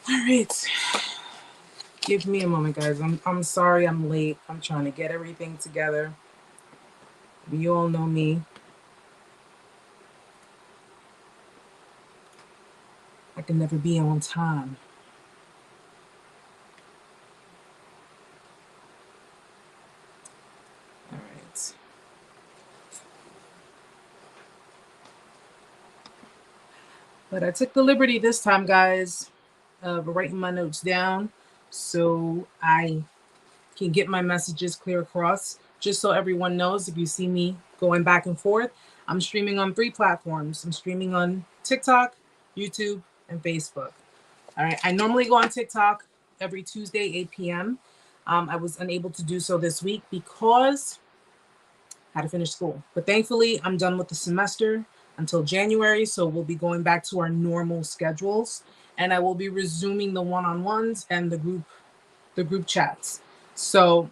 All right. Give me a moment, guys. I'm sorry I'm late. I'm trying to get everything together. You all know me. I can never be on time. All right. But I took the liberty this time, guys, of writing my notes down so I can get my messages clear across. Just so everyone knows, if you see me going back and forth, I'm streaming on 3 platforms. I'm streaming on TikTok, YouTube, and Facebook. All right. I normally go on TikTok every Tuesday, 8 p.m. I was unable to do so this week because I had to finish school. But thankfully, I'm done with the semester until January. So we'll be going back to our normal schedules. And I will be resuming the one-on-ones and the group chats. So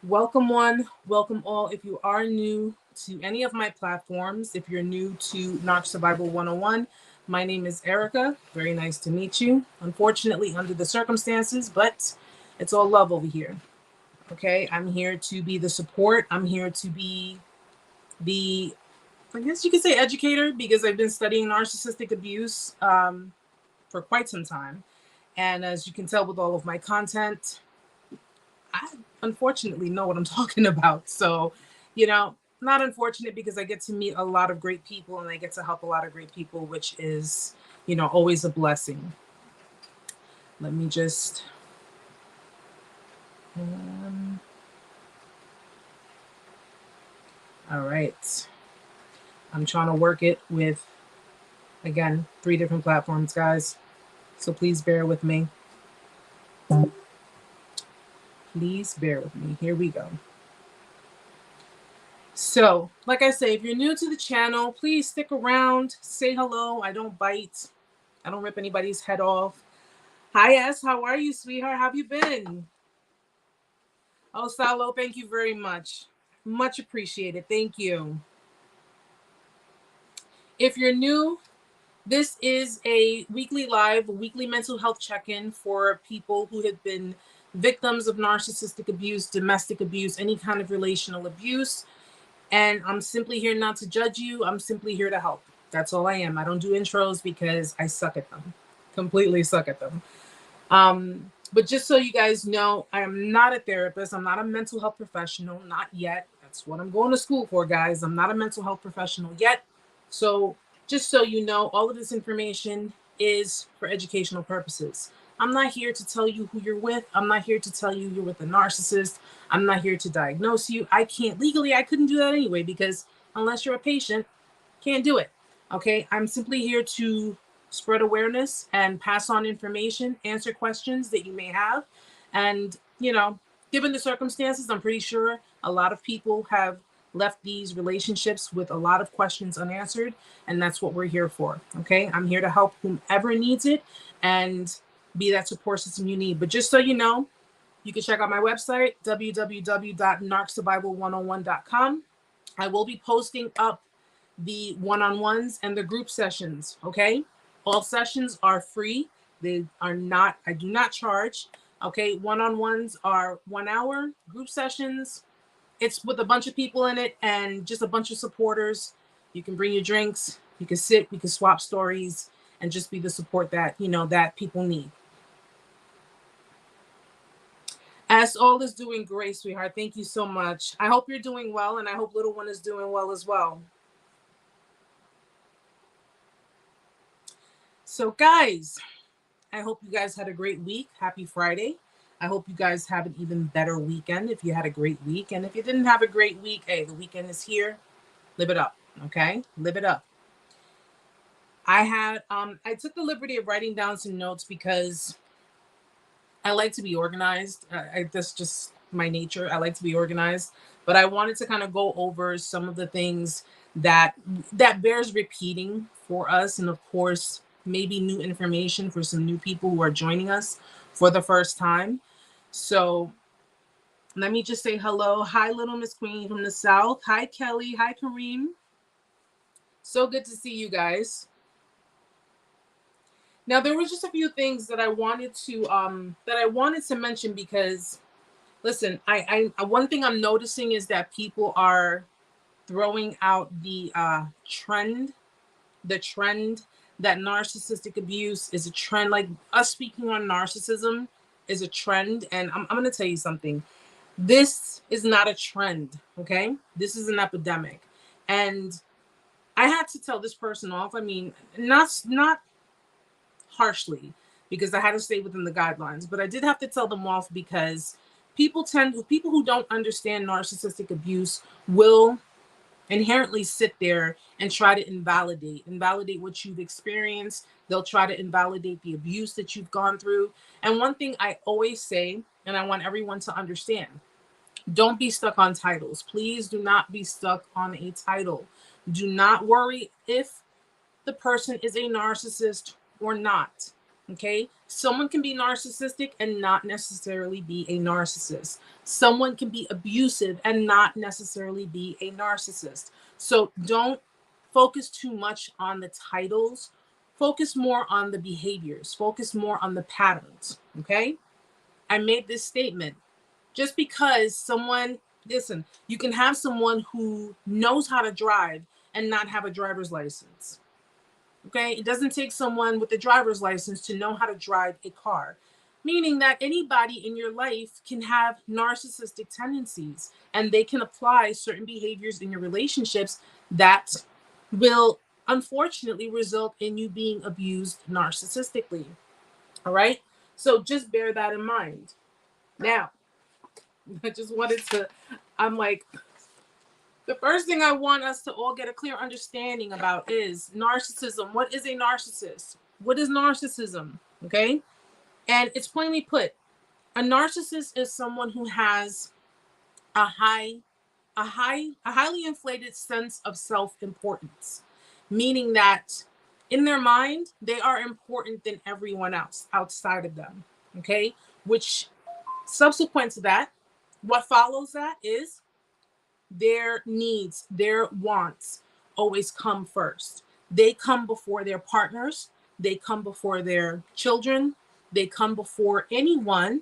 welcome one, welcome all. If you are new to any of my platforms, if you're new to Narc Survival 101, my name is Erica. Very nice to meet you. Unfortunately, under the circumstances, but it's all love over here. Okay, I'm here to be the support. I'm here to be the, I guess you could say, educator, because I've been studying narcissistic abuse for quite some time. And as you can tell with all of my content, I unfortunately know what I'm talking about. So, not unfortunate because I get to meet a lot of great people and I get to help a lot of great people, which is, always a blessing. Let me just. Um, all right. I'm trying to work it with, again, 3 different platforms, guys. So please bear with me. Please bear with me. Here we go. So, like I say, if you're new to the channel, please stick around, say hello. I don't bite, I don't rip anybody's head off. Hi, S. How are you, sweetheart? How have you been? Oh, Salo, thank you very much. Much appreciated. Thank you. If you're new, this is a weekly live, weekly mental health check-in for people who have been victims of narcissistic abuse, domestic abuse, any kind of relational abuse. And I'm simply here not to judge you. I'm simply here to help. That's all I am. I don't do intros because I suck at them. Completely suck at them. But just so you guys know, I am not a therapist. I'm not a mental health professional. Not yet. That's what I'm going to school for, guys. I'm not a mental health professional yet. So just so you know, all of this information is for educational purposes. I'm not here to tell you who you're with. I'm not here to tell you you're with a narcissist. I'm not here to diagnose you. I can't legally, I couldn't do that anyway, because unless you're a patient, can't do it. Okay. I'm simply here to spread awareness and pass on information, answer questions that you may have. And, given the circumstances, I'm pretty sure a lot of people have left these relationships with a lot of questions unanswered. And that's what we're here for. Okay. I'm here to help whomever needs it and be that support system you need. But just so you know, you can check out my website, www.narcsurvival101.com. I will be posting up the one-on-ones and the group sessions. Okay. All sessions are free. They are not, I do not charge. Okay. One-on-ones are 1 hour. Group sessions, it's with a bunch of people in it and just a bunch of supporters. You can bring your drinks. You can sit. We can swap stories and just be the support that, that people need. As all is doing great, sweetheart. Thank you so much. I hope you're doing well, and I hope little one is doing well as well. So, guys, I hope you guys had a great week. Happy Friday. I hope you guys have an even better weekend if you had a great week. And if you didn't have a great week, hey, the weekend is here. Live it up. Okay? Live it up. I took the liberty of writing down some notes because I like to be organized. That's just my nature. I like to be organized, but I wanted to kind of go over some of the things that bears repeating for us, and of course, maybe new information for some new people who are joining us for the first time. So let me just say hello. Hi, little Miss Queen from the South. Hi, Kelly. Hi, Kareem. So good to see you guys. Now there was just a few things that I wanted to mention because listen, I one thing I'm noticing is that people are throwing out the trend that narcissistic abuse is a trend. Like us speaking on narcissism is a trend, and I'm going to tell you something. This is not a trend, okay? This is an epidemic, and I had to tell this person off. I mean, not harshly because I had to stay within the guidelines, but I did have to tell them off because people who don't understand narcissistic abuse will inherently sit there and try to invalidate what you've experienced. They'll try to invalidate the abuse that you've gone through. And one thing I always say, and I want everyone to understand, don't be stuck on titles. Please do not be stuck on a title. Do not worry if the person is a narcissist or not. Okay? Someone can be narcissistic and not necessarily be a narcissist. Someone can be abusive and not necessarily be a narcissist. So don't focus too much on the titles. Focus more on the behaviors. Focus more on the patterns. Okay? I made this statement. Just because someone, listen, you can have someone who knows how to drive and not have a driver's license. Okay, it doesn't take someone with a driver's license to know how to drive a car, meaning that anybody in your life can have narcissistic tendencies and they can apply certain behaviors in your relationships that will unfortunately result in you being abused narcissistically. All right, so just bear that in mind. Now, I just wanted to, I'm like, the first thing I want us to all get a clear understanding about is narcissism. What is a narcissist? What is narcissism? Okay. And it's plainly put, a narcissist is someone who has a highly inflated sense of self-importance, meaning that in their mind, they are important than everyone else outside of them. Okay. Which subsequent to that, what follows that is their needs, their wants always come first. They come before their partners, they come before their children, they come before anyone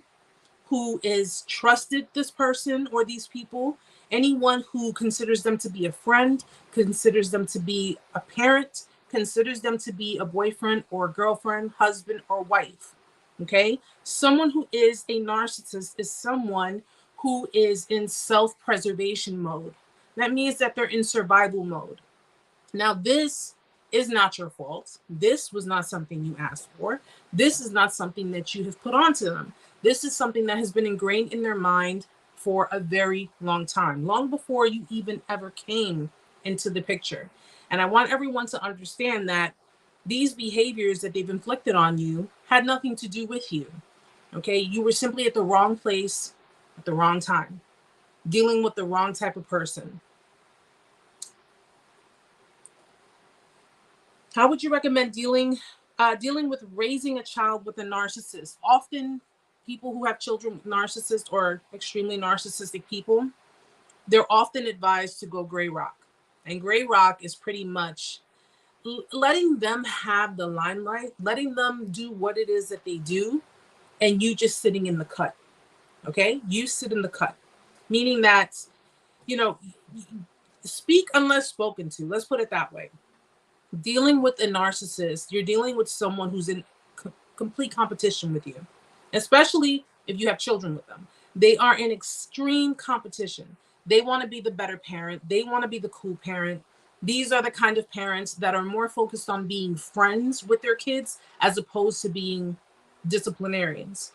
who is trusted this person or these people, anyone who considers them to be a friend, considers them to be a parent, considers them to be a boyfriend or girlfriend, husband or wife. Okay? Someone who is a narcissist is someone who is in self-preservation mode. That means that they're in survival mode. Now, this is not your fault. This was not something you asked for. This is not something that you have put onto them. This is something that has been ingrained in their mind for a very long time, long before you even ever came into the picture. And I want everyone to understand that these behaviors that they've inflicted on you had nothing to do with you. Okay, you were simply at the wrong place at the wrong time, dealing with the wrong type of person. How would you recommend dealing with raising a child with a narcissist? Often people who have children with narcissists or extremely narcissistic people, they're often advised to go gray rock. And gray rock is pretty much letting them have the limelight, letting them do what it is that they do, and you just sitting in the cut. Okay, you sit in the cut, meaning that, speak unless spoken to. Let's put it that way. Dealing with a narcissist, you're dealing with someone who's in complete competition with you, especially if you have children with them. They are in extreme competition. They want to be the better parent. They want to be the cool parent. These are the kind of parents that are more focused on being friends with their kids as opposed to being disciplinarians.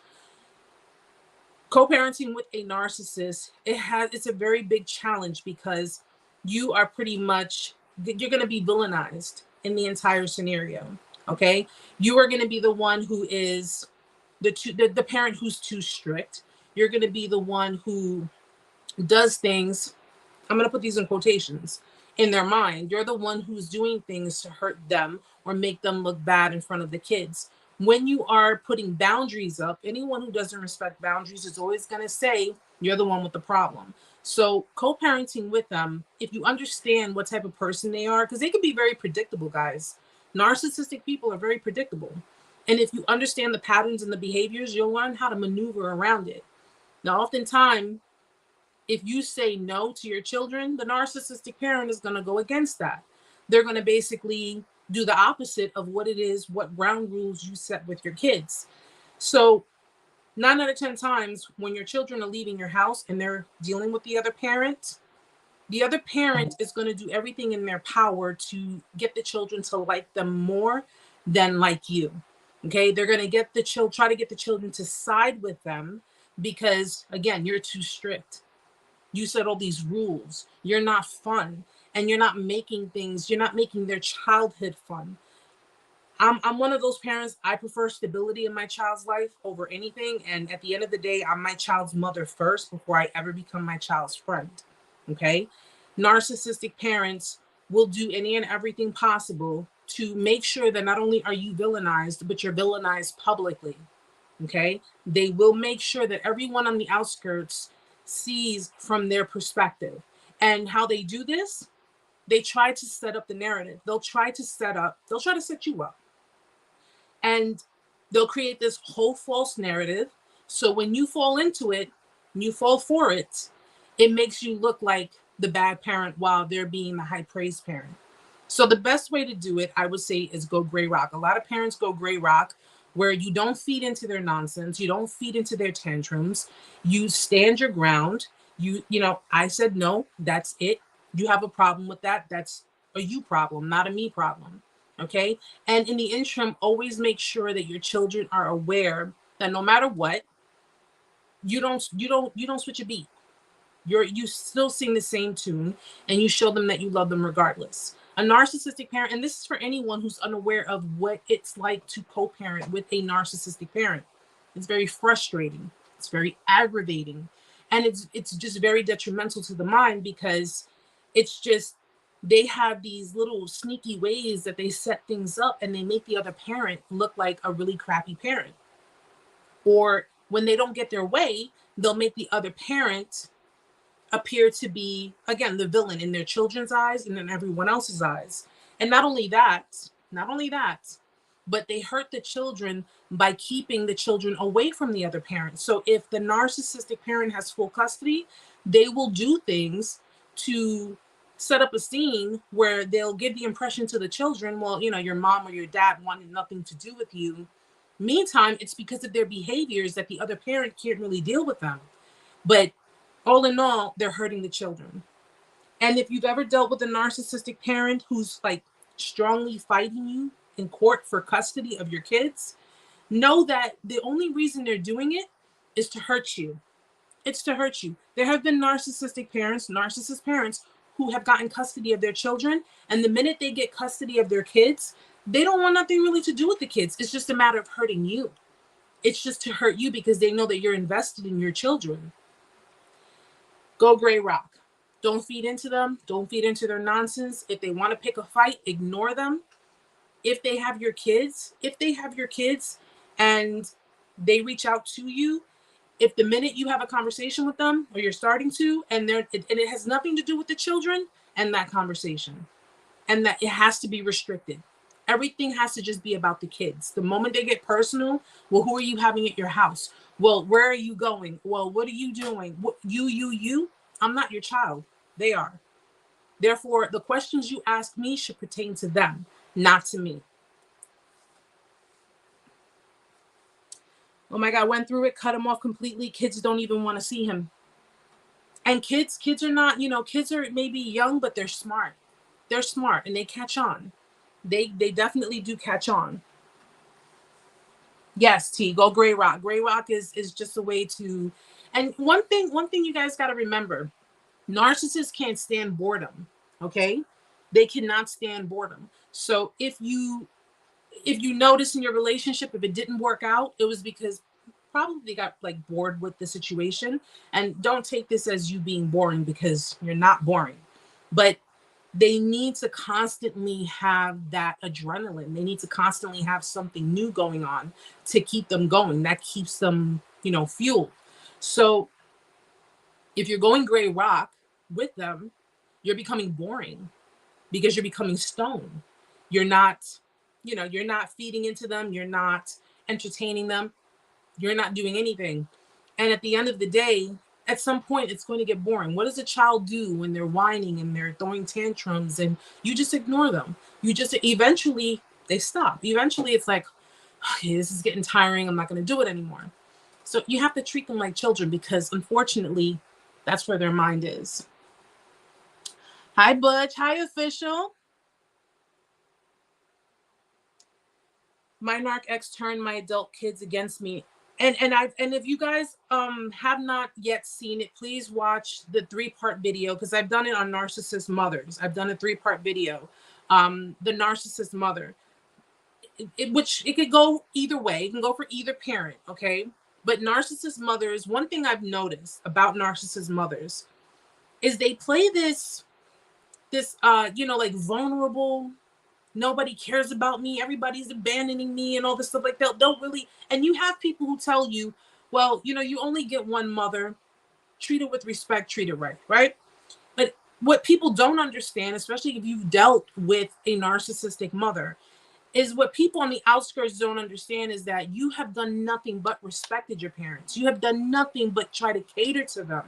Co-parenting with a narcissist, it's a very big challenge because you are pretty much, you're going to be villainized in the entire scenario. Okay, you are going to be the one who is the parent who's too strict. You're going to be the one who does things, I'm going to put these in quotations, in their mind. You're the one who's doing things to hurt them or make them look bad in front of the kids. When you are putting boundaries up, anyone who doesn't respect boundaries is always going to say you're the one with the problem. So co-parenting with them, if you understand what type of person they are, because they can be very predictable, guys. Narcissistic people are very predictable. And if you understand the patterns and the behaviors, you'll learn how to maneuver around it. Now, oftentimes, if you say no to your children, the narcissistic parent is going to go against that. They're going to basically do the opposite of what it is, what ground rules you set with your kids. So 9 out of 10 times when your children are leaving your house and they're dealing with the other parent is going to do everything in their power to get the children to like them more than like you. Okay, they're going to get the try to get the children to side with them because again, you're too strict. You set all these rules. You're not fun, and you're not making things. You're not making their childhood fun. I'm one of those parents. I prefer stability in my child's life over anything. And at the end of the day, I'm my child's mother first before I ever become my child's friend. Okay. Narcissistic parents will do any and everything possible to make sure that not only are you villainized, but you're villainized publicly. Okay. They will make sure that everyone on the outskirts sees from their perspective. And how they do this, they try to set up the narrative. They'll try to set you up. And they'll create this whole false narrative. So when you fall into it, you fall for it, it makes you look like the bad parent while they're being the high praise parent. So the best way to do it, I would say, is go gray rock. A lot of parents go gray rock where you don't feed into their nonsense. You don't feed into their tantrums. You stand your ground. I said no, that's it. You have a problem with that. That's a you problem, not a me problem. Okay. And in the interim, always make sure that your children are aware that no matter what, you don't switch a beat. You still sing the same tune, and you show them that you love them regardless. A narcissistic parent, and this is for anyone who's unaware of what it's like to co-parent with a narcissistic parent. It's very frustrating. It's very aggravating, and it's just very detrimental to the mind because it's just they have these little sneaky ways that they set things up and they make the other parent look like a really crappy parent. Or when they don't get their way, they'll make the other parent appear to be, again, the villain in their children's eyes and in everyone else's eyes. And not only that, but they hurt the children by keeping the children away from the other parent. So if the narcissistic parent has full custody, they will do things to set up a scene where they'll give the impression to the children, well, your mom or your dad wanted nothing to do with you. Meantime, it's because of their behaviors that the other parent can't really deal with them. But all in all, they're hurting the children. And if you've ever dealt with a narcissistic parent who's like strongly fighting you in court for custody of your kids, know that the only reason they're doing it is to hurt you. It's to hurt you. There have been narcissist parents who have gotten custody of their children. And the minute they get custody of their kids, they don't want nothing really to do with the kids. It's just a matter of hurting you. It's just to hurt you because they know that you're invested in your children. Go gray rock. Don't feed into them. Don't feed into their nonsense. If they want to pick a fight, ignore them. If they have your kids and they reach out to you, if the minute you have a conversation with them or you're starting to, and it has nothing to do with the children and that conversation, and that it has to be restricted. Everything has to just be about the kids. The moment they get personal, well, who are you having at your house? Well, where are you going? Well, what are you doing? What, you. I'm not your child. They are. Therefore, the questions you ask me should pertain to them, not to me. Oh my God, went through it, cut him off completely. Kids don't even want to see him. And kids are not, kids are maybe young, but they're smart. They're smart and they catch on. They definitely do catch on. Yes, T, go gray rock. Gray rock is just a way to, and one thing you guys got to remember, narcissists can't stand boredom. Okay. They cannot stand boredom. So if you notice in your relationship, if it didn't work out, it was because probably they got like bored with the situation. And don't take this as you being boring because you're not boring, but they need to constantly have that adrenaline. They need to constantly have something new going on to keep them going. That keeps them, fueled. So if you're going gray rock with them, you're becoming boring because you're becoming stone. You're not you're not feeding into them, you're not entertaining them, you're not doing anything. And at the end of the day, at some point, it's going to get boring. What does a child do when they're whining and they're throwing tantrums and you just ignore them? You just eventually they stop. Eventually, it's like, okay, this is getting tiring. I'm not going to do it anymore. So you have to treat them like children because unfortunately, that's where their mind is. Hi, Butch. Hi, Official. My narc ex turned my adult kids against me. And if you guys have not yet seen it, please watch the 3-part video because I've done it on narcissist mothers. I've done a 3-part video. The narcissist mother. Which it could go either way. It can go for either parent, okay? But narcissist mothers, one thing I've noticed about narcissist mothers is they play this like vulnerable, nobody cares about me, everybody's abandoning me and all this stuff like that. Don't really. And you have people who tell you, well, you only get one mother, treat it with respect, treat it right? But what people don't understand, especially if you've dealt with a narcissistic mother, is what people on the outskirts don't understand is that you have done nothing but respected your parents. You have done nothing but try to cater to them.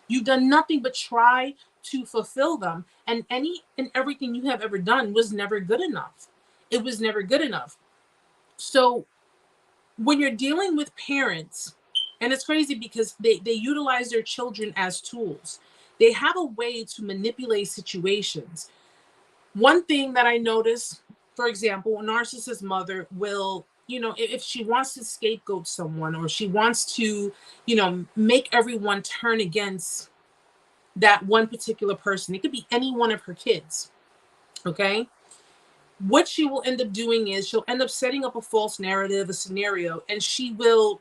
You've done nothing but try to fulfill them. And any and everything you have ever done was never good enough. It was never good enough. So when you're dealing with parents, and it's crazy because they utilize their children as tools. They have a way to manipulate situations. One thing that I noticed, for example, a narcissist mother will, if she wants to scapegoat someone or she wants to, make everyone turn against that one particular person, it could be any one of her kids, okay? What she will end up doing is she'll end up setting up a false narrative, a scenario, and she will,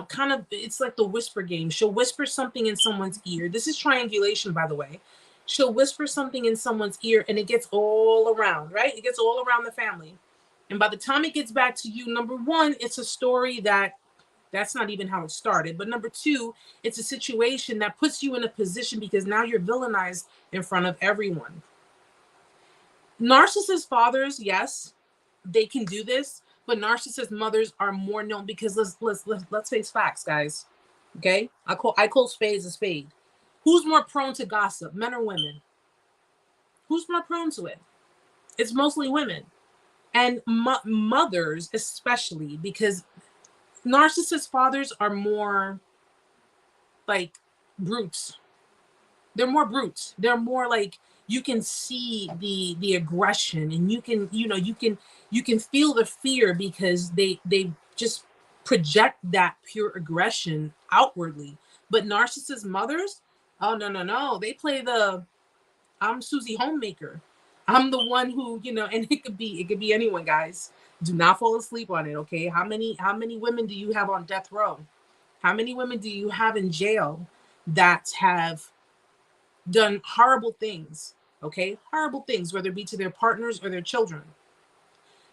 kind of, it's like the whisper game. She'll whisper something in someone's ear. This is triangulation, by the way. She'll whisper something in someone's ear and it gets all around, right? It gets all around the family. And by the time it gets back to you, number one, it's a story that's not even how it started. But number two, it's a situation that puts you in a position because now you're villainized in front of everyone. Narcissist fathers, yes, they can do this, but narcissist mothers are more known because let's face facts, guys. Okay? I call spades a spade. Who's more prone to gossip, men or women? Who's more prone to it? It's mostly women. And mothers, especially, because narcissist fathers are more like brutes. They're more brutes. They're more like you can see the aggression and you can feel the fear because they just project that pure aggression outwardly. But narcissist mothers, oh no. They play the I'm Susie Homemaker. I'm the one who, and it could be anyone, guys. Do not fall asleep on it, okay? How many women do you have on death row? How many women do you have in jail that have done horrible things, okay? Horrible things, whether it be to their partners or their children.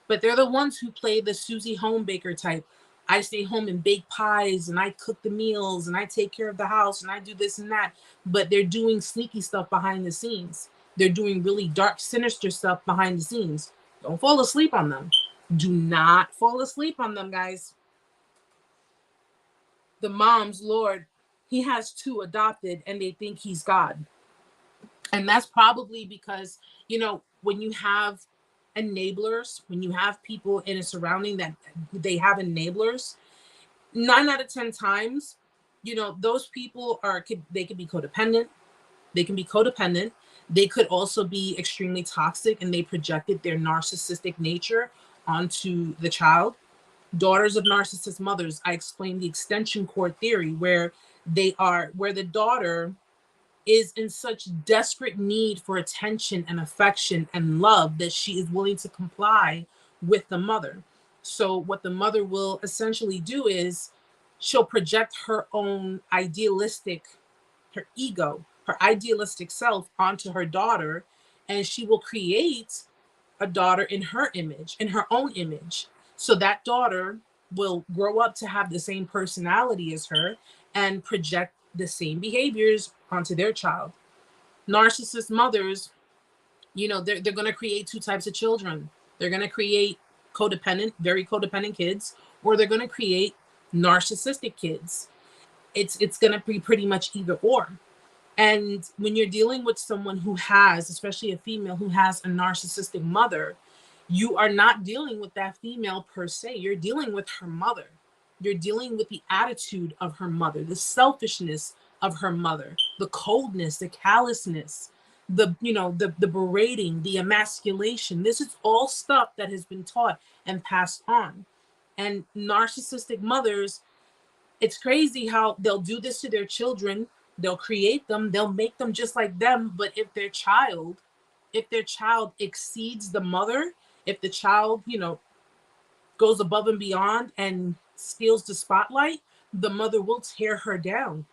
But they're the ones who play the Susie Homemaker type. I stay home and bake pies and I cook the meals and I take care of the house and I do this and that. But they're doing sneaky stuff behind the scenes. They're doing really dark, sinister stuff behind the scenes. Don't fall asleep on them. Do not fall asleep on them, guys. The moms, Lord, he has 2 adopted and they think he's God. And that's probably because, when you have enablers, when you have people in a surrounding that they have enablers, 9 out of 10 times, those people they could be codependent. They can be codependent. They could also be extremely toxic and they projected their narcissistic nature onto the child. Daughters of narcissist mothers, I explained the extension cord theory where the daughter is in such desperate need for attention and affection and love that she is willing to comply with the mother. So what the mother will essentially do is she'll project her own her ego, her idealistic self onto her daughter, and she will create a daughter in her image, in her own image. So that daughter will grow up to have the same personality as her and project the same behaviors onto their child. Narcissist mothers, they're going to create 2 types of children. They're going to create codependent, very codependent kids, or they're going to create narcissistic kids. It's going to be pretty much either or. And when you're dealing with someone who has, especially a female who has a narcissistic mother, you are not dealing with that female per se. You're dealing with her mother. You're dealing with the attitude of her mother, the selfishness of her mother, the coldness, the callousness, the berating, the emasculation. This is all stuff that has been taught and passed on. And narcissistic mothers, it's crazy how they'll do this to their children. They'll create them, they'll make them just like them. But if their child exceeds the mother, if the child, goes above and beyond and steals the spotlight, the mother will tear her down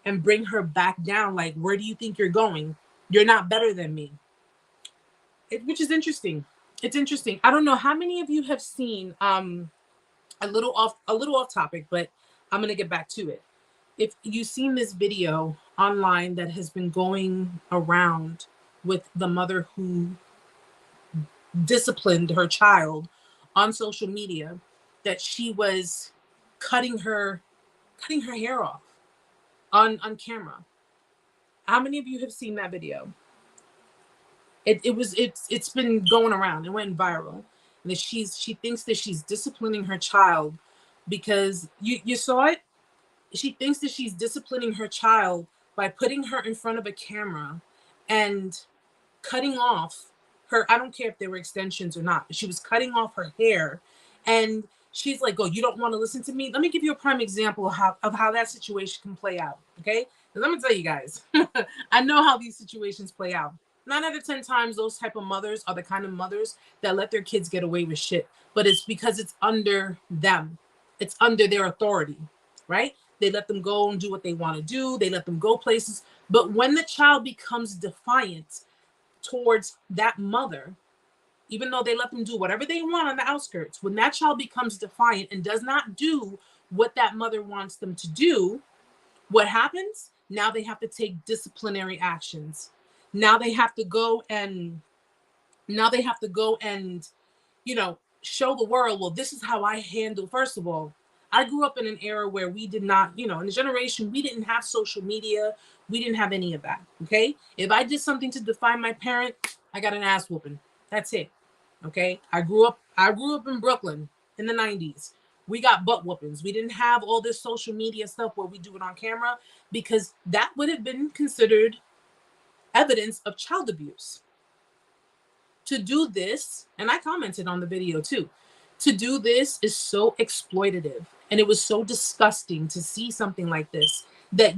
and bring her back down. Like, where do you think you're going? You're not better than me. Which is interesting. It's interesting. I don't know how many of you have seen a little off topic, but I'm gonna get back to it. If you've seen this video online that has been going around with the mother who disciplined her child on social media, that she was cutting her hair off on camera. How many of you have seen that video? It's been going around. It went viral. And that she thinks that she's disciplining her child because you saw it. She thinks that she's disciplining her child by putting her in front of a camera and cutting off her. I don't care if they were extensions or not, but she was cutting off her hair. And she's like, "Oh, you don't want to listen to me? Let me give you a prime example of how that situation can play out." Okay. And let me tell you guys, I know how these situations play out. 9 out of 10 times, those type of mothers are the kind of mothers that let their kids get away with shit. But it's because it's under them. It's under their authority, right? They let them go and do what they want to do. They let them go places. But when the child becomes defiant towards that mother, even though they let them do whatever they want on the outskirts, when that child becomes defiant and does not do what that mother wants them to do, what happens? Now they have to take disciplinary actions. Now they have to go and show the world, well, this is how I handle. First of all, I grew up in an era where we did not, in the generation, we didn't have social media. We didn't have any of that. Okay. If I did something to defy my parent, I got an ass whooping. That's it. Okay. I grew up in Brooklyn in the 90s. We got butt whoopings. We didn't have all this social media stuff where we do it on camera, because that would have been considered evidence of child abuse. To do this, and I commented on the video too, to do this is so exploitative. And it was so disgusting to see something like this, that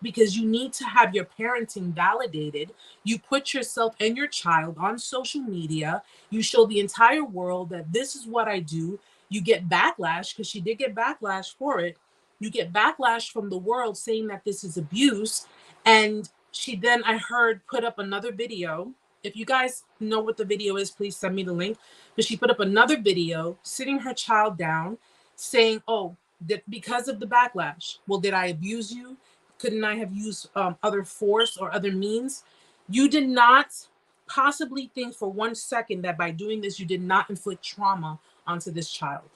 because you need to have your parenting validated, you put yourself and your child on social media, you show the entire world that this is what I do. You get backlash, because she did get backlash for it. You get backlash from the world saying that this is abuse. And she then, I heard, put up another video. If you guys know what the video is, please send me the link. But she put up another video sitting her child down saying, "Oh, that because of the backlash, well, did I abuse you? Couldn't I have used other force or other means? You did not possibly think for 1 second that by doing this, you did not inflict trauma onto this child.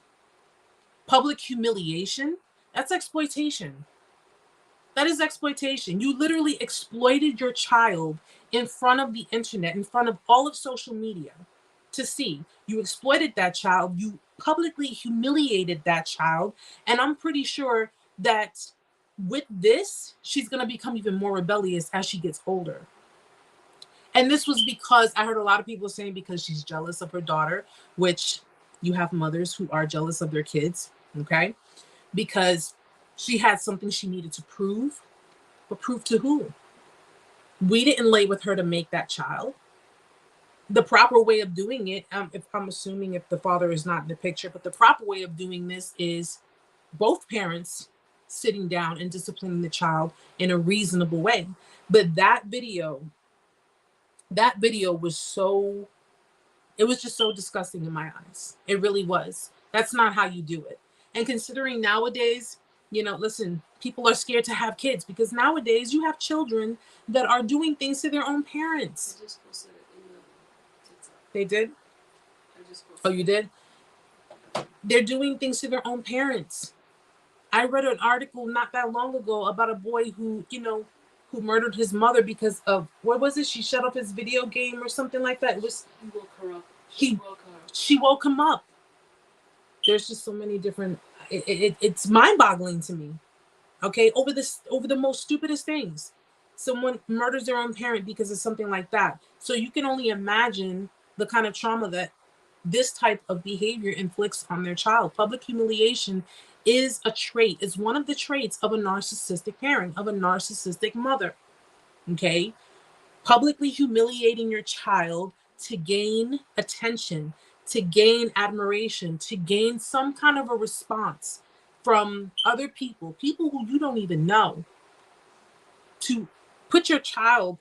Public humiliation, that's exploitation. That is exploitation. You literally exploited your child in front of the internet, in front of all of social media to see. You exploited that child. You publicly humiliated that child. And I'm pretty sure that with this, she's going to become even more rebellious as she gets older. And this was because I heard a lot of people saying because she's jealous of her daughter, which you have mothers who are jealous of their kids, okay? Because she had something she needed to prove, but prove to who? We didn't lay with her to make that child. The proper way of doing it, if I'm assuming if the father is not in the picture, but the proper way of doing this is both parents sitting down and disciplining the child in a reasonable way. But that video was it was just so disgusting in my eyes. It really was. That's not how you do it. And considering nowadays, listen, people are scared to have kids because nowadays you have children that are doing things to their own parents. I just posted it in the TikTok. They did? I just posted Oh, you did? They're doing things to their own parents. I read an article not that long ago about a boy who, who murdered his mother because of, what was it? She shut off his video game or something like that. It was, he woke her up. She woke him up. There's just so many different, it's mind boggling to me. Okay. Over the most stupidest things. Someone murders their own parent because of something like that. So you can only imagine the kind of trauma that this type of behavior inflicts on their child. Public humiliation is a trait, is one of the traits of a narcissistic parent, of a narcissistic mother. Okay. Publicly humiliating your child to gain attention, to gain admiration, to gain some kind of a response from other people, people who you don't even know, to put your child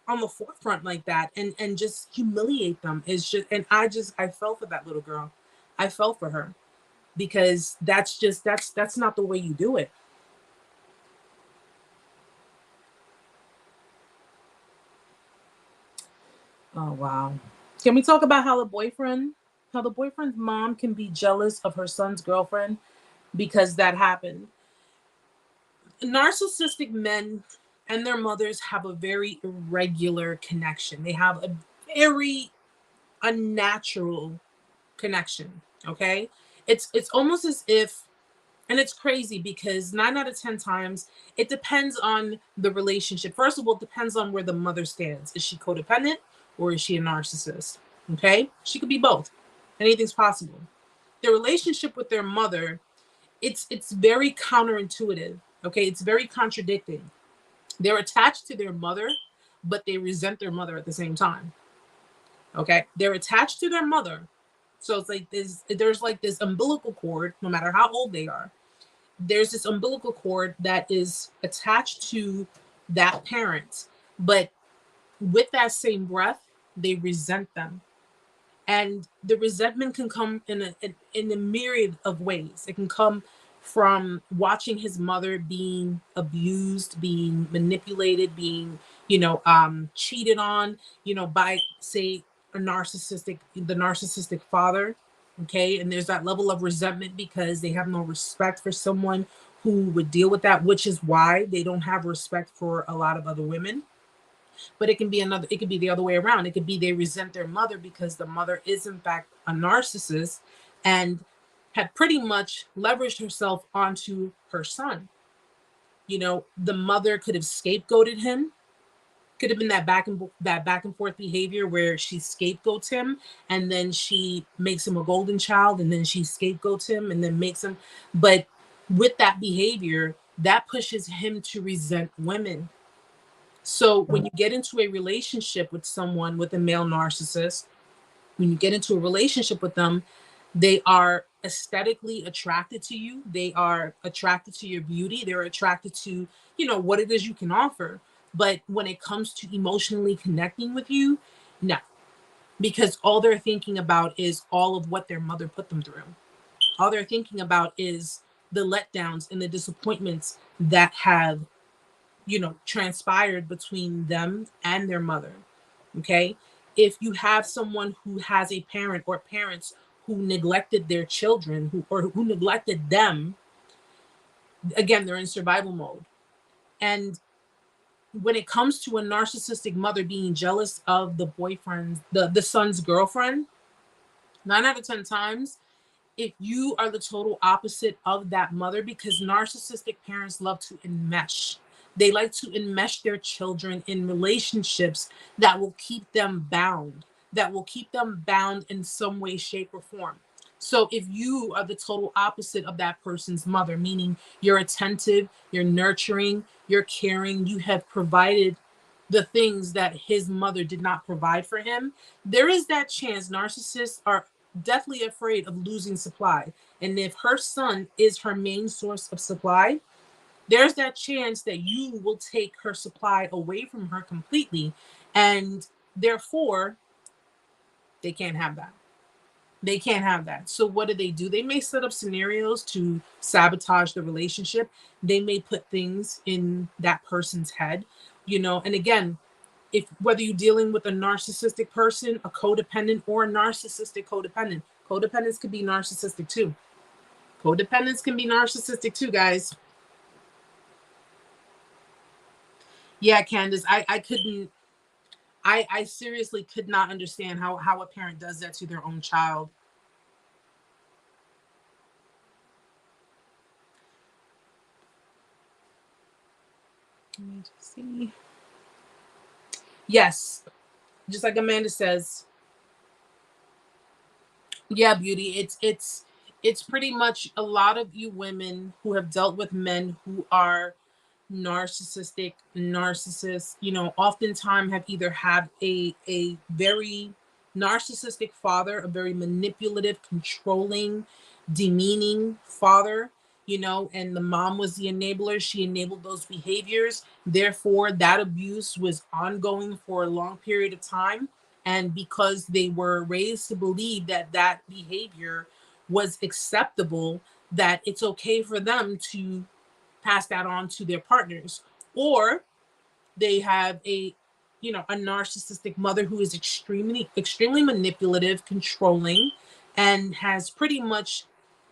on the forefront like that and just humiliate them is just, and I fell for that little girl. I fell for her because that's not the way you do it. Oh wow. Can we talk about how the boyfriend's mom can be jealous of her son's girlfriend because that happened? Narcissistic men and their mothers have a very irregular connection. They have a very unnatural connection. Okay. It's almost as if, and it's crazy because 9 out of 10 times it depends on the relationship. First of all, it depends on where the mother stands. Is she codependent or is she a narcissist? Okay. She could be both. Anything's possible. Their relationship with their mother, it's very counterintuitive. Okay. It's very contradicting. They're attached to their mother, but they resent their mother at the same time. Okay. They're attached to their mother. So it's like there's like this umbilical cord, no matter how old they are. There's this umbilical cord that is attached to that parent. But with that same breath, they resent them. And the resentment can come in a myriad of ways. It can come from watching his mother being abused, being manipulated, being, cheated on, by, say, the narcissistic father. Okay. And there's that level of resentment because they have no respect for someone who would deal with that, which is why they don't have respect for a lot of other women. But it could be the other way around. It could be they resent their mother because the mother is in fact a narcissist and had pretty much leveraged herself onto her son. The mother could have scapegoated him. Could have been that back and forth behavior where she scapegoats him and then she makes him a golden child and then she scapegoats him and then makes him. But with that behavior, that pushes him to resent women. So when you get into a relationship with someone, with a male narcissist, when you get into a relationship with them, they are aesthetically attracted to you. They are attracted to your beauty. They're attracted to, what it is you can offer. But when it comes to emotionally connecting with you, no, because all they're thinking about is all of what their mother put them through. All they're thinking about is the letdowns and the disappointments that have, transpired between them and their mother. Okay. If you have someone who has a parent or parents who neglected their children, who neglected them, again, they're in survival mode. And when it comes to a narcissistic mother being jealous of the son's girlfriend, 9 out of 10 times, if you are the total opposite of that mother, because narcissistic parents love to enmesh. They like to enmesh their children in relationships that will keep them bound, in some way, shape, or form. So if you are the total opposite of that person's mother, meaning you're attentive, you're nurturing, you're caring, you have provided the things that his mother did not provide for him, there is that chance narcissists are definitely afraid of losing supply. And if her son is her main source of supply, there's that chance that you will take her supply away from her completely. And therefore, they can't have that. They can't have that. So what do? They may set up scenarios to sabotage the relationship. They may put things in that person's head, and again, if whether you're dealing with a narcissistic person, a codependent, or a narcissistic codependent, Codependence can be narcissistic too. Codependence can be narcissistic too, guys. Yeah, Candace, I couldn't, I seriously could not understand how a parent does that to their own child. Let me just see. Yes, just like Amanda says. Yeah, beauty. It's pretty much a lot of you women who have dealt with men who are narcissists, oftentimes have either had a very narcissistic father, a very manipulative, controlling, demeaning father, and the mom was the enabler. She enabled those behaviors. Therefore, that abuse was ongoing for a long period of time. And because they were raised to believe that that behavior was acceptable, that it's okay for them to pass that on to their partners, or they have a narcissistic mother who is extremely manipulative, controlling, and has pretty much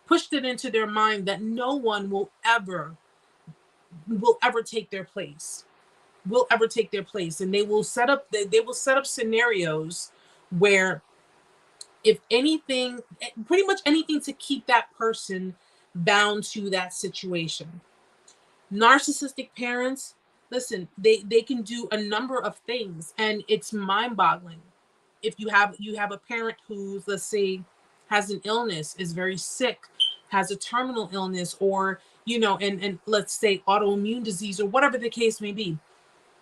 pushed it into their mind that no one will ever take their place, and they will set up scenarios where, if anything, pretty much anything to keep that person bound to that situation. Narcissistic parents, listen, they can do a number of things, and it's mind-boggling. If you have a parent who's, let's say, has an illness, is very sick, has a terminal illness, or and let's say autoimmune disease, or whatever the case may be,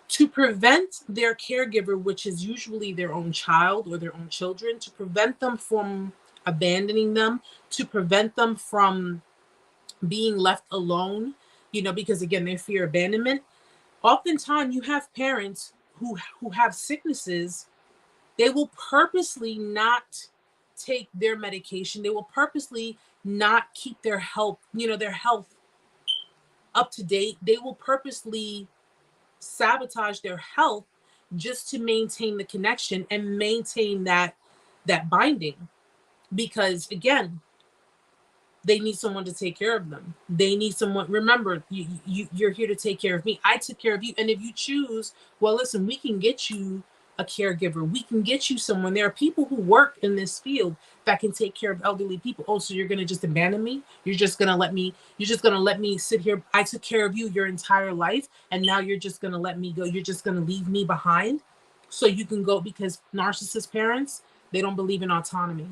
to prevent their caregiver, which is usually their own child or their own children, to prevent them from abandoning them, to prevent them from being left alone, because again, they fear abandonment. Oftentimes, you have parents who have sicknesses. They will purposely not take their medication. They will purposely not keep their health up to date. They will purposely sabotage their health just to maintain the connection and maintain that binding. Because again, they need someone to take care of them. They need someone. Remember, you're here to take care of me. I took care of you. And if you choose, well, listen, we can get you a caregiver. We can get you someone. There are people who work in this field that can take care of elderly people. Oh, so you're going to just abandon me? You're just going to let me sit here. I took care of you your entire life, and now you're just going to let me go. You're just going to leave me behind so you can go. Because narcissist parents, they don't believe in autonomy.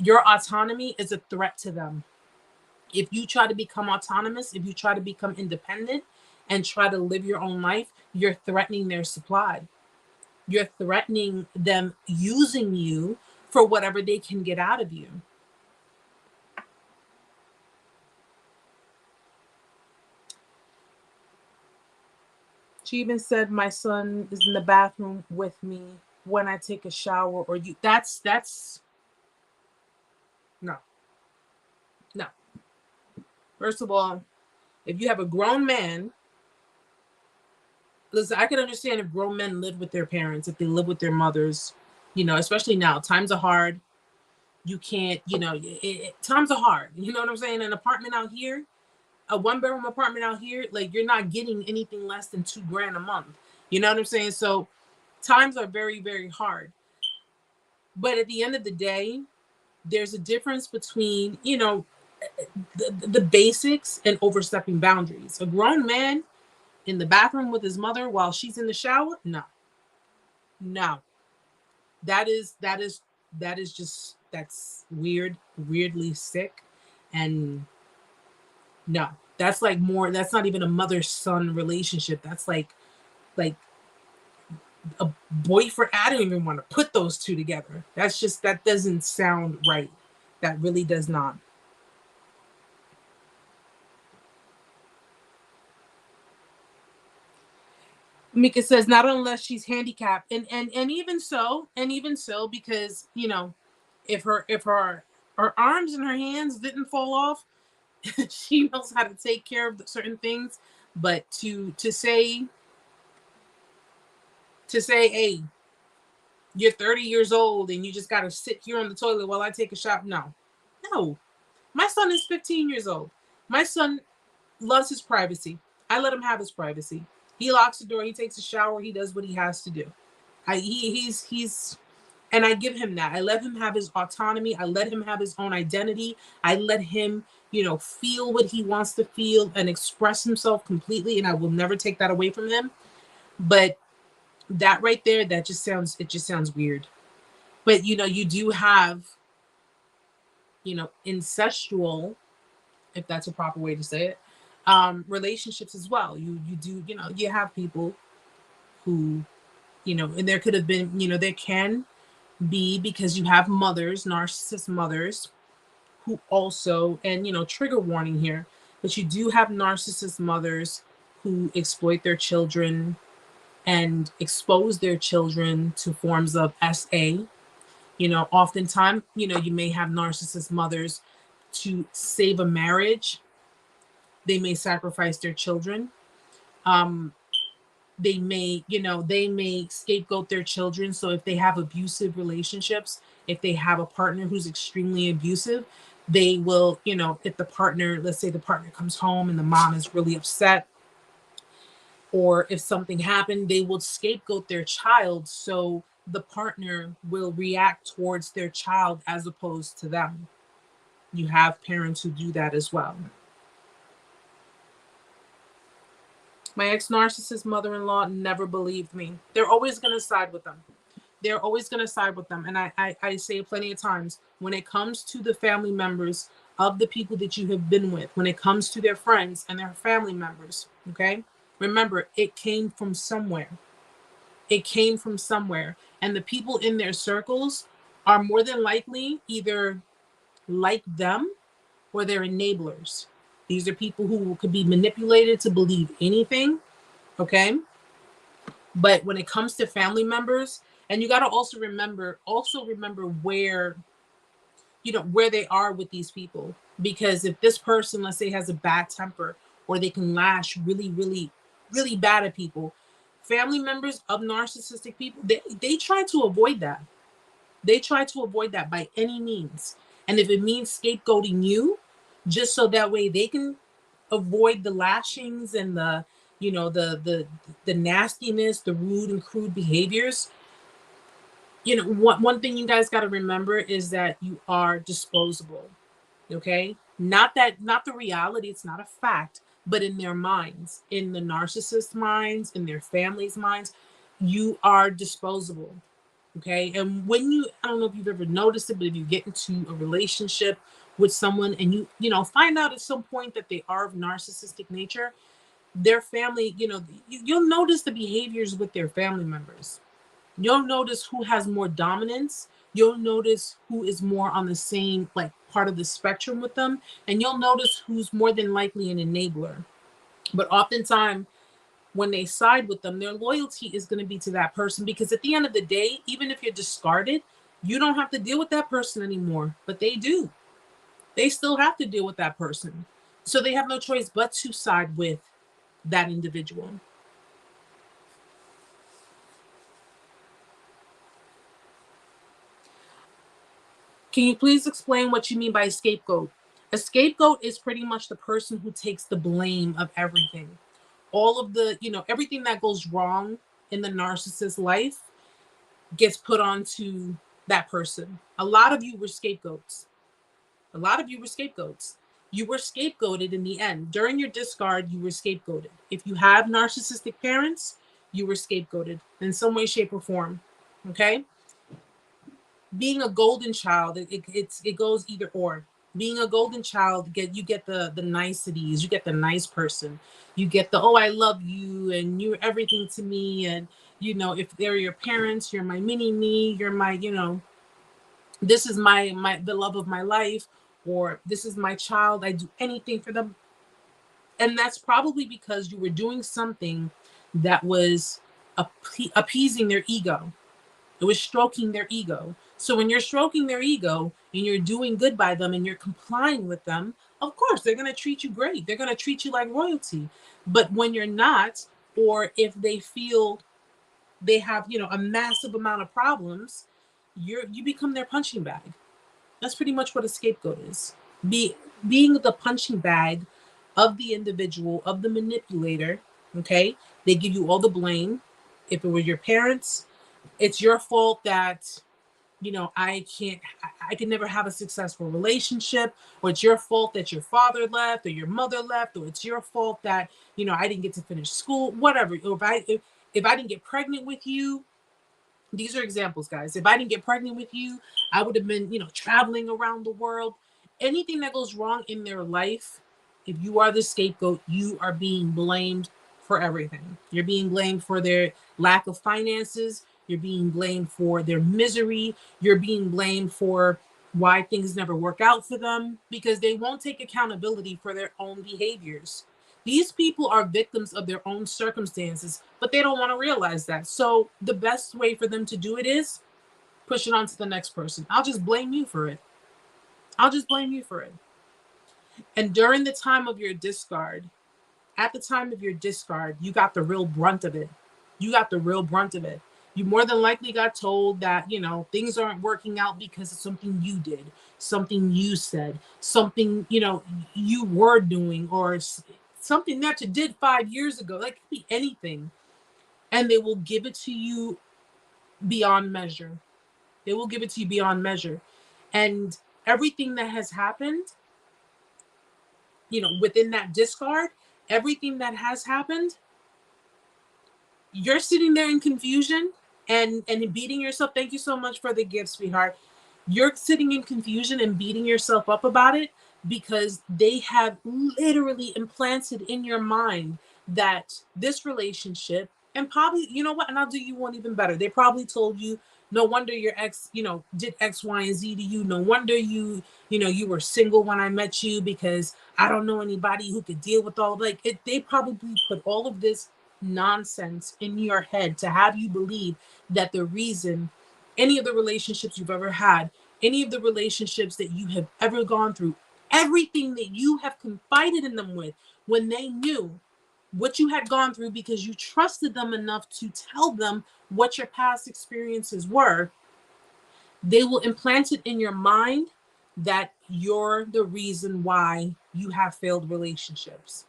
Your autonomy is a threat to them. If you try to become autonomous, if you try to become independent and try to live your own life, you're threatening their supply. You're threatening them using you for whatever they can get out of you. She even said, my son is in the bathroom with me when I take a shower, or you. That's no. No. First of all, if you have a grown man, listen, I can understand if grown men live with their parents, if they live with their mothers, especially now. Times are hard. You can't, times are hard. You know what I'm saying? An apartment out here, a 1-bedroom apartment out here, like, you're not getting anything less than $2,000 a month. You know what I'm saying? So times are very, very hard. But at the end of the day, there's a difference between, the basics and overstepping boundaries. A grown man in the bathroom with his mother while she's in the shower, no. That's weird, weirdly sick. And no, that's like more, that's not even a mother-son relationship. That's like a boyfriend. I don't even want to put those two together. That doesn't sound right. That really does not. Mika says, not unless she's handicapped. And even so, because if her arms and her hands didn't fall off, she knows how to take care of certain things. But to say, hey, you're 30 years old and you just got to sit here on the toilet while I take a shower. No. My son is 15 years old. My son loves his privacy. I let him have his privacy. He locks the door. He takes a shower. He does what he has to do. He's and I give him that. I let him have his autonomy. I let him have his own identity. I let him, feel what he wants to feel and express himself completely. And I will never take that away from him. But that right there, it just sounds weird. But you do have, incestual, if that's a proper way to say it, relationships as well. You do, you have people who, and there could have been, there can be, because you have mothers, narcissist mothers, who also, and trigger warning here, but you do have narcissist mothers who exploit their children and expose their children to forms of SA. Oftentimes, you may have narcissist mothers to save a marriage. They may sacrifice their children. They may scapegoat their children. So if they have abusive relationships, if they have a partner who's extremely abusive, they will, if the partner, let's say the partner comes home and the mom is really upset, or if something happened, they will scapegoat their child. So the partner will react towards their child as opposed to them. You have parents who do that as well. My ex-narcissist mother-in-law never believed me. They're always going to side with them. They're always going to side with them. And I say it plenty of times, when it comes to the family members of the people that you have been with, when it comes to their friends and their family members, okay? Remember, it came from somewhere. It came from somewhere. And the people in their circles are more than likely either like them or they're enablers. These are people who could be manipulated to believe anything, okay? But when it comes to family members, and you got to also remember where, where they are with these people. Because if this person, let's say, has a bad temper, or they can lash really, really, really bad at people, family members of narcissistic people, they try to avoid that. They try to avoid that by any means. And if it means scapegoating you, just so that way they can avoid the lashings and the nastiness, the rude and crude behaviors. One thing you guys got to remember is that you are disposable. Okay, not the reality, it's not a fact, but in their minds, in the narcissist minds, in their families' minds, you are disposable. Okay, and when I don't know if you've ever noticed it, but if you get into a relationship with someone and you find out at some point that they are of narcissistic nature, their family, you'll notice the behaviors with their family members. You'll notice who has more dominance. You'll notice who is more on the same part of the spectrum with them, and you'll notice who's more than likely an enabler. But oftentimes, when they side with them, their loyalty is going to be to that person, because at the end of the day, even if you're discarded, you don't have to deal with that person anymore, but they do. They still have to deal with that person. So they have no choice but to side with that individual. Can you please explain what you mean by scapegoat? A scapegoat is pretty much the person who takes the blame of everything. All of the, everything that goes wrong in the narcissist's life gets put onto that person. A lot of you were scapegoats. You were scapegoated in the end. During your discard, you were scapegoated. If you have narcissistic parents, you were scapegoated in some way, shape, or form. Okay? Being a golden child, it goes either or. Being a golden child, you get the niceties, you get the nice person, you get the, oh, I love you and you're everything to me, and if they're your parents, you're my mini me, you're my, this is the love of my life, or this is my child, I do anything for them. And that's probably because you were doing something that was appeasing their ego. It was stroking their ego. So when you're stroking their ego and you're doing good by them and you're complying with them, of course, they're going to treat you great. They're going to treat you like royalty. But when you're not, or if they feel they have, you know, a massive amount of problems, you become their punching bag. That's pretty much what a scapegoat is. Being the punching bag of the individual, of the manipulator, okay? They give you all the blame. If it were your parents, it's your fault that, you know, I can never have a successful relationship, or it's your fault that your father left or your mother left, or it's your fault that, you know, I didn't get to finish school, whatever. Or if I didn't get pregnant with you, these are examples, guys. If I didn't get pregnant with you, I would have been, you know, traveling around the world. Anything that goes wrong in their life, if you are the scapegoat, you are being blamed for everything. You're being blamed for their lack of finances. You're being blamed for their misery. You're being blamed for why things never work out for them, because they won't take accountability for their own behaviors. These people are victims of their own circumstances, but they don't want to realize that. So the best way for them to do it is push it on to the next person. I'll just blame you for it. I'll just blame you for it. And during the time of your discard, at the time of your discard, you got the real brunt of it. You got the real brunt of it. You more than likely got told that, you know, things aren't working out because of something you did, something you said, something, you know, you were doing, or something that you did 5 years ago. That could be anything. And they will give it to you beyond measure. They will give it to you beyond measure. And everything that has happened, you know, within that discard, everything that has happened, you're sitting there in confusion and beating yourself. Thank you so much for the gift, sweetheart. You're sitting in confusion and beating yourself up about it because they have literally implanted in your mind that this relationship, and probably, you know what, and I'll do you one even better. They probably told you, no wonder your ex, you know, did X, Y, and Z to you. No wonder you know, you were single when I met you because I don't know anybody who could deal with all of, like it. They probably put all of this nonsense in your head to have you believe that the reason any of the relationships you've ever had, any of the relationships that you have ever gone through, everything that you have confided in them with, when they knew what you had gone through because you trusted them enough to tell them what your past experiences were, they will implant it in your mind that you're the reason why you have failed relationships.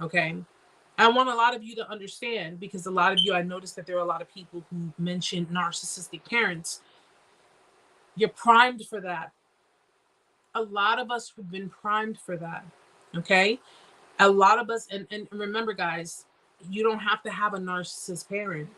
Okay. I want a lot of you to understand, because a lot of you, I noticed that there are a lot of people who mention narcissistic parents. You're primed for that. A lot of us have been primed for that. Okay. A lot of us, and remember, guys, you don't have to have a narcissist parent.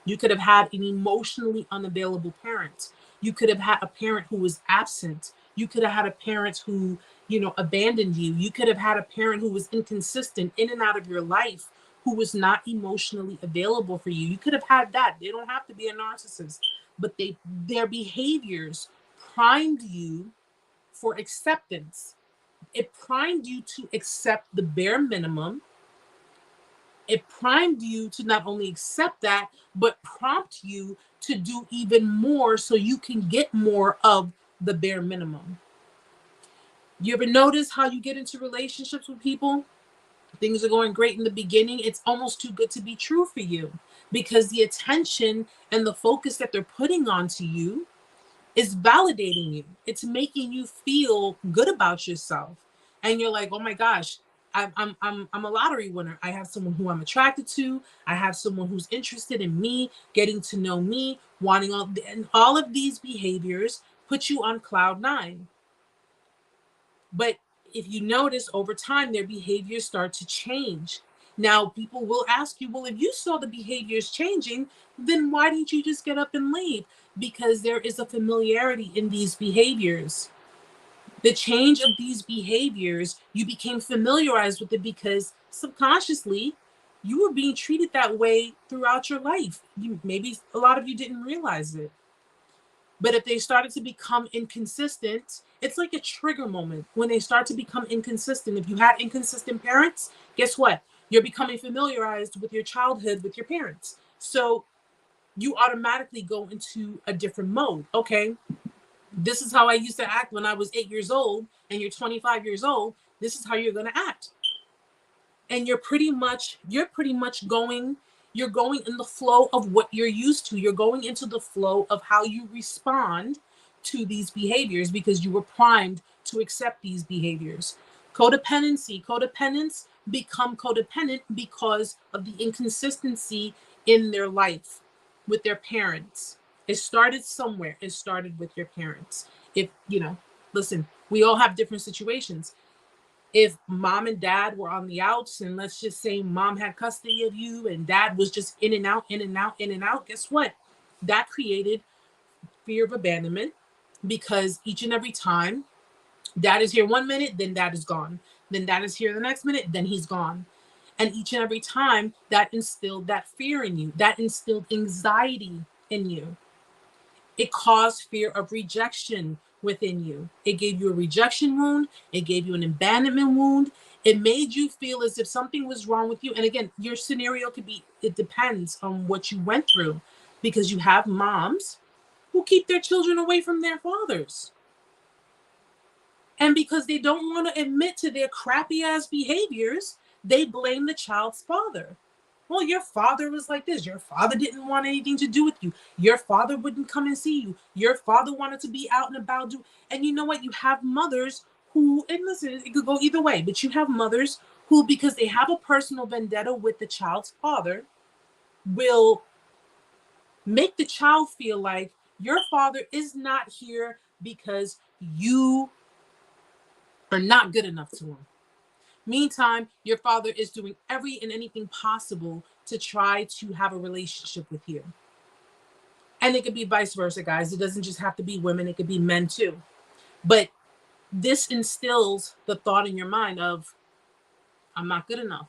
You could have had an emotionally unavailable parent. You could have had a parent who was absent. You could have had a parent who, you know, abandoned you. You could have had a parent who was inconsistent in and out of your life, who was not emotionally available for you. You could have had that. They don't have to be a narcissist, but their behaviors primed you for acceptance. It primed you to accept the bare minimum. It primed you to not only accept that, but prompt you to do even more so you can get more of the bare minimum. You ever notice how you get into relationships with people? Things are going great in the beginning. It's almost too good to be true for you, because the attention and the focus that they're putting onto you is validating you. It's making you feel good about yourself. And you're like, oh my gosh, I'm a lottery winner. I have someone who I'm attracted to. I have someone who's interested in me, getting to know me, wanting and all of these behaviors put you on cloud nine. But if you notice, over time, their behaviors start to change. Now, people will ask you, well, if you saw the behaviors changing, then why didn't you just get up and leave? Because there is a familiarity in these behaviors. The change of these behaviors, you became familiarized with it because subconsciously you were being treated that way throughout your life. Maybe a lot of you didn't realize it. But if they started to become inconsistent, it's like a trigger moment when they start to become inconsistent. If you had inconsistent parents, guess what? You're becoming familiarized with your childhood with your parents. So you automatically go into a different mode. Okay, this is how I used to act when I was 8 years old, and you're 25 years old. This is how you're going to act. And you're pretty much going You're going in the flow of what you're used to. You're going into the flow of how you respond to these behaviors because you were primed to accept these behaviors. Codependents become codependent because of the inconsistency in their life with their parents. It started somewhere. It started with your parents. If, listen, we all have different situations. If mom and dad were on the outs, and let's just say mom had custody of you and dad was just in and out, in and out, in and out, guess what? That created fear of abandonment because each and every time dad is here 1 minute, then dad is gone. Then dad is here the next minute, then he's gone. And each and every time that instilled that fear in you, that instilled anxiety in you. It caused fear of rejection within you. It gave you a rejection wound. It gave you an abandonment wound. It made you feel as if something was wrong with you. And again, your scenario could be, it depends on what you went through because you have moms who keep their children away from their fathers. And because they don't want to admit to their crappy ass behaviors, they blame the child's father. Well, your father was like this. Your father didn't want anything to do with you. Your father wouldn't come and see you. Your father wanted to be out and about. And you know what? You have mothers who, and listen, it could go either way, but you have mothers who, because they have a personal vendetta with the child's father, will make the child feel like your father is not here because you are not good enough to him. Meantime, your father is doing every and anything possible to try to have a relationship with you. And it could be vice versa, guys. It doesn't just have to be women. It could be men too. But this instills the thought in your mind of, I'm not good enough.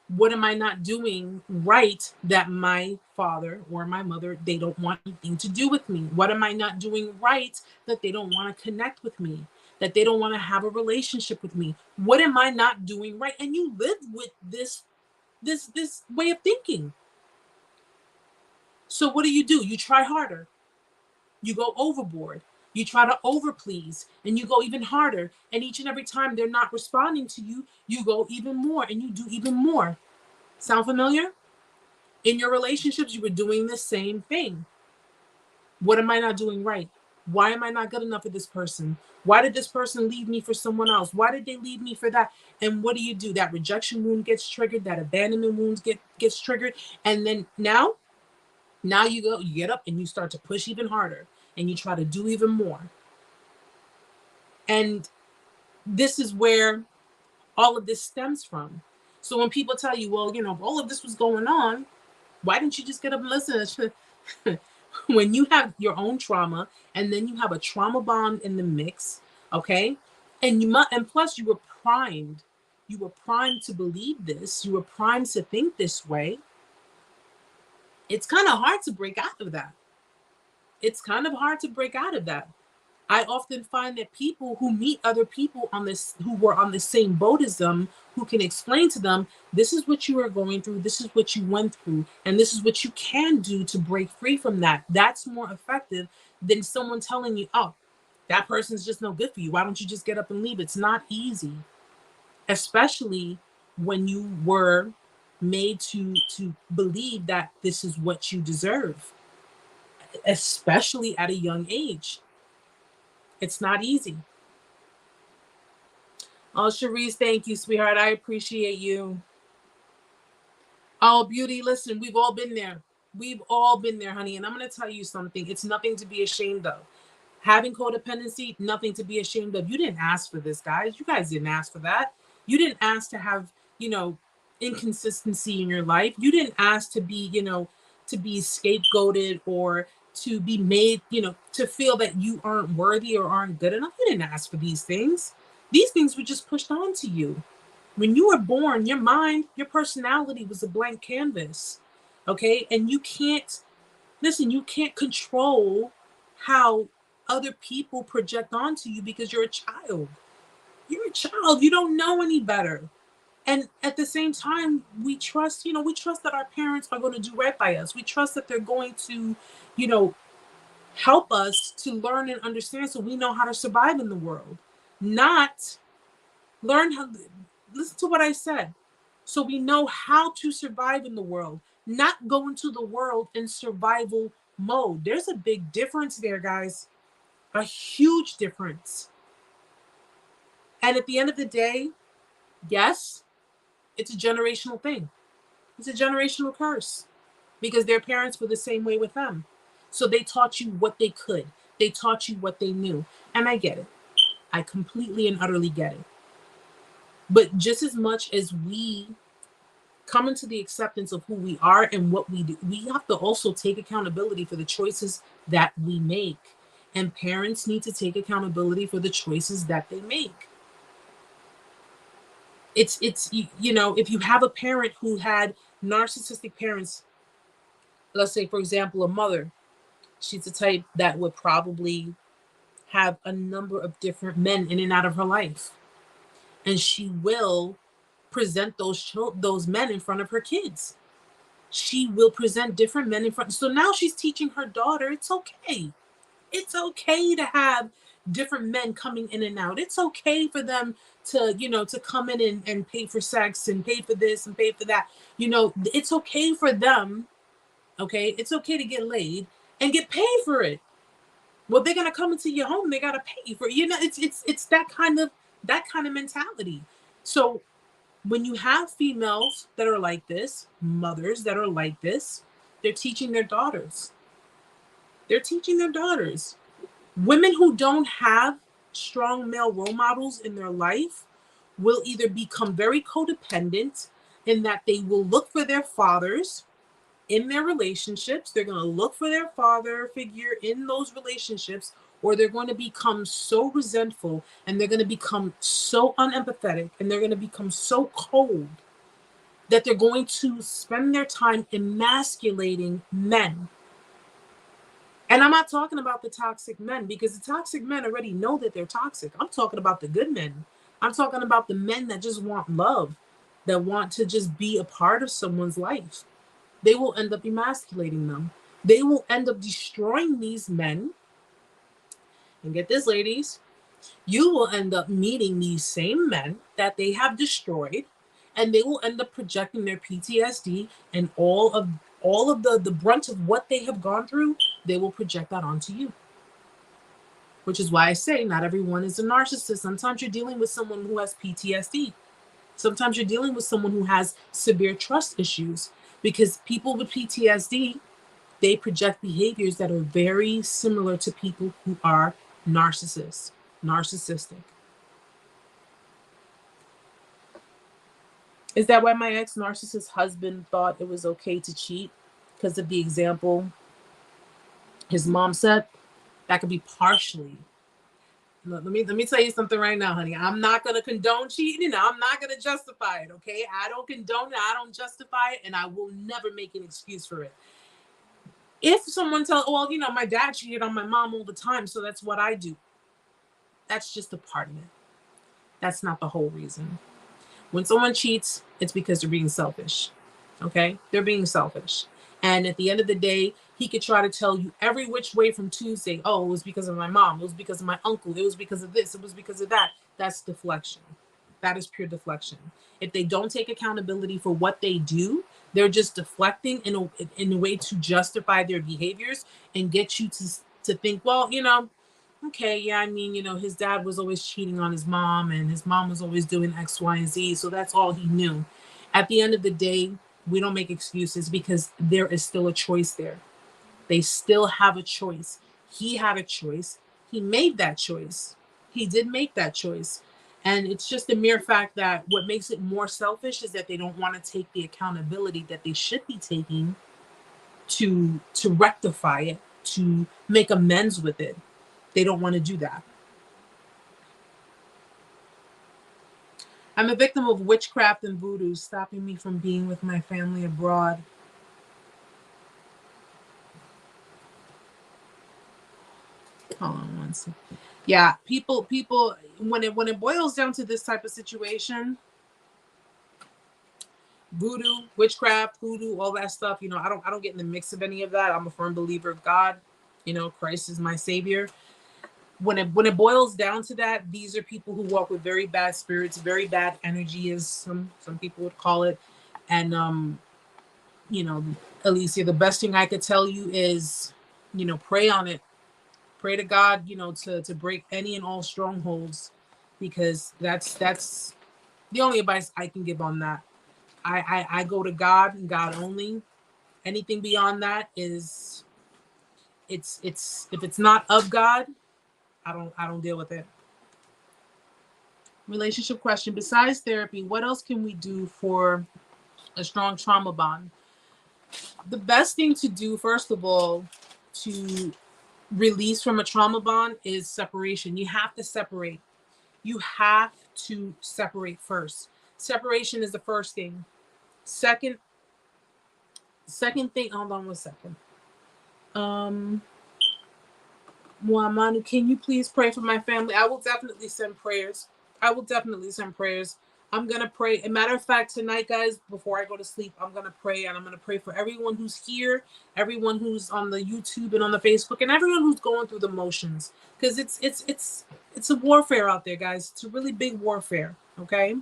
What am I not doing right that my father or my mother, they don't want anything to do with me? What am I not doing right that they don't want to connect with me? That they don't want to have a relationship with me? What am I not doing right? And you live with this way of thinking. So what do? You try harder. You go overboard. You try to overplease and you go even harder. And each and every time they're not responding to you, you go even more and you do even more. Sound familiar? In your relationships, you were doing the same thing. What am I not doing right? Why am I not good enough for this person? Why did this person leave me for someone else? Why did they leave me for that? And what do? That rejection wound gets triggered, that abandonment wound gets triggered. And then now you get up and you start to push even harder and you try to do even more. And this is where all of this stems from. So when people tell you, well, all of this was going on, why didn't you just get up and listen? When you have your own trauma and then you have a trauma bond in the mix, okay? And plus you were primed. You were primed to believe this. You were primed to think this way. It's kind of hard to break out of that. I often find that people who meet other people who were on the same boat as them, who can explain to them, this is what you are going through, this is what you went through, and this is what you can do to break free from that. That's more effective than someone telling you, oh, that person's just no good for you. Why don't you just get up and leave? It's not easy, especially when you were made to believe that this is what you deserve, especially at a young age. It's not easy. Oh, Cherise, thank you, sweetheart. I appreciate you. Oh, Beauty, listen, we've all been there. We've all been there, honey. And I'm going to tell you something. It's nothing to be ashamed of. Having codependency, nothing to be ashamed of. You didn't ask for this, guys. You guys didn't ask for that. You didn't ask to have, inconsistency in your life. You didn't ask to be, to be scapegoated or to be made, to feel that you aren't worthy or aren't good enough. You didn't ask for these things. These things were just pushed onto you. When you were born, your mind, your personality was a blank canvas. Okay. And you can't control how other people project onto you because you're a child. You're a child. You don't know any better. And at the same time, we trust that our parents are going to do right by us. We trust that they're going to, help us to learn and understand so we know how to survive in the world. Not learn how, listen to what I said. So we know how to survive in the world, not go into the world in survival mode. There's a big difference there, guys. A huge difference. And at the end of the day, yes, it's a generational thing. It's a generational curse because their parents were the same way with them. So they taught you what they could, they taught you what they knew. And I get it. I completely and utterly get it. But just as much as we come into the acceptance of who we are and what we do, we have to also take accountability for the choices that we make. And parents need to take accountability for the choices that they make. It's you know, if you have a parent who had narcissistic parents, let's say for example a mother, she's the type that would probably have a number of different men in and out of her life, and she will present those men in front of her kids. She will present different men in front. So now she's teaching her daughter it's okay. It's okay to have different men coming in and out. It's okay for them to, you know, to come in and pay for sex and pay for this and pay for that. You know, it's okay for them. Okay. It's okay to get laid and get paid for it. Well, they're gonna come into your home, they gotta pay for it. You know, it's that kind of mentality. So when you have females that are like this, mothers that are like this, they're teaching their daughters. They're teaching their daughters. Women who don't have strong male role models in their life will either become very codependent in that they will look for their fathers in their relationships. They're going to look for their father figure in those relationships, or they're going to become so resentful and they're going to become so unempathetic and they're going to become so cold that they're going to spend their time emasculating men. And I'm not talking about the toxic men, because the toxic men already know that they're toxic. I'm talking about the good men. I'm talking about the men that just want love, that want to just be a part of someone's life. They will end up emasculating them. They will end up destroying these men. And get this, ladies, you will end up meeting these same men that they have destroyed, and they will end up projecting their PTSD and all of the brunt of what they have gone through. They will project that onto you. Which is why I say not everyone is a narcissist. Sometimes you're dealing with someone who has PTSD. Sometimes you're dealing with someone who has severe trust issues, because people with PTSD, they project behaviors that are very similar to people who are narcissists, narcissistic. Is that why my ex-narcissist husband thought it was okay to cheat? Because of the example his mom set? That could be partially. Let me tell you something right now, honey. I'm not going to condone cheating, and I'm not going to justify it, okay? I don't condone it, I don't justify it, and I will never make an excuse for it. If someone tells, well, you know, my dad cheated on my mom all the time, so that's what I do. That's just a part of it. That's not the whole reason. When someone cheats, it's because they're being selfish, okay? They're being selfish. And at the end of the day, he could try to tell you every which way from Tuesday, oh, it was because of my mom, it was because of my uncle, it was because of this, it was because of that. That's deflection. That is pure deflection. If they don't take accountability for what they do, they're just deflecting in a way to justify their behaviors and get you to think, well, you know, okay, yeah, I mean, you know, his dad was always cheating on his mom and his mom was always doing X, Y, and Z. So that's all he knew. At the end of the day, we don't make excuses, because there is still a choice there. They still have a choice. He had a choice. He made that choice. He did make that choice. And it's just the mere fact that what makes it more selfish is that they don't want to take the accountability that they should be taking to rectify it, to make amends with it. They don't want to do that. I'm a victim of witchcraft and voodoo, stopping me from being with my family abroad. Hold on one second. Yeah, people, when it boils down to this type of situation, voodoo, witchcraft, hoodoo, all that stuff, you know, I don't get in the mix of any of that. I'm a firm believer of God. You know, Christ is my savior. when it boils down to that, these are people who walk with very bad spirits, very bad energy, as some people would call it. And you know, Alicia, the best thing I could tell you is, pray on it. Pray to God, to break any and all strongholds, because that's the only advice I can give on that. I go to God and God only. Anything beyond that is, it's if it's not of God, I don't deal with it. Relationship question: besides therapy, what else can we do for a strong trauma bond? The best thing to do, first of all, to release from a trauma bond is separation. You have to separate. You have to separate first. Separation is the first thing. Second thing, hold on one second. Muhammadu, can you please pray for my family? I will definitely send prayers. I'm going to pray. As a matter of fact, tonight, guys, before I go to sleep, I'm going to pray, and I'm going to pray for everyone who's here, everyone who's on the YouTube and on the Facebook, and everyone who's going through the motions. Because it's a warfare out there, guys. It's a really big warfare, okay?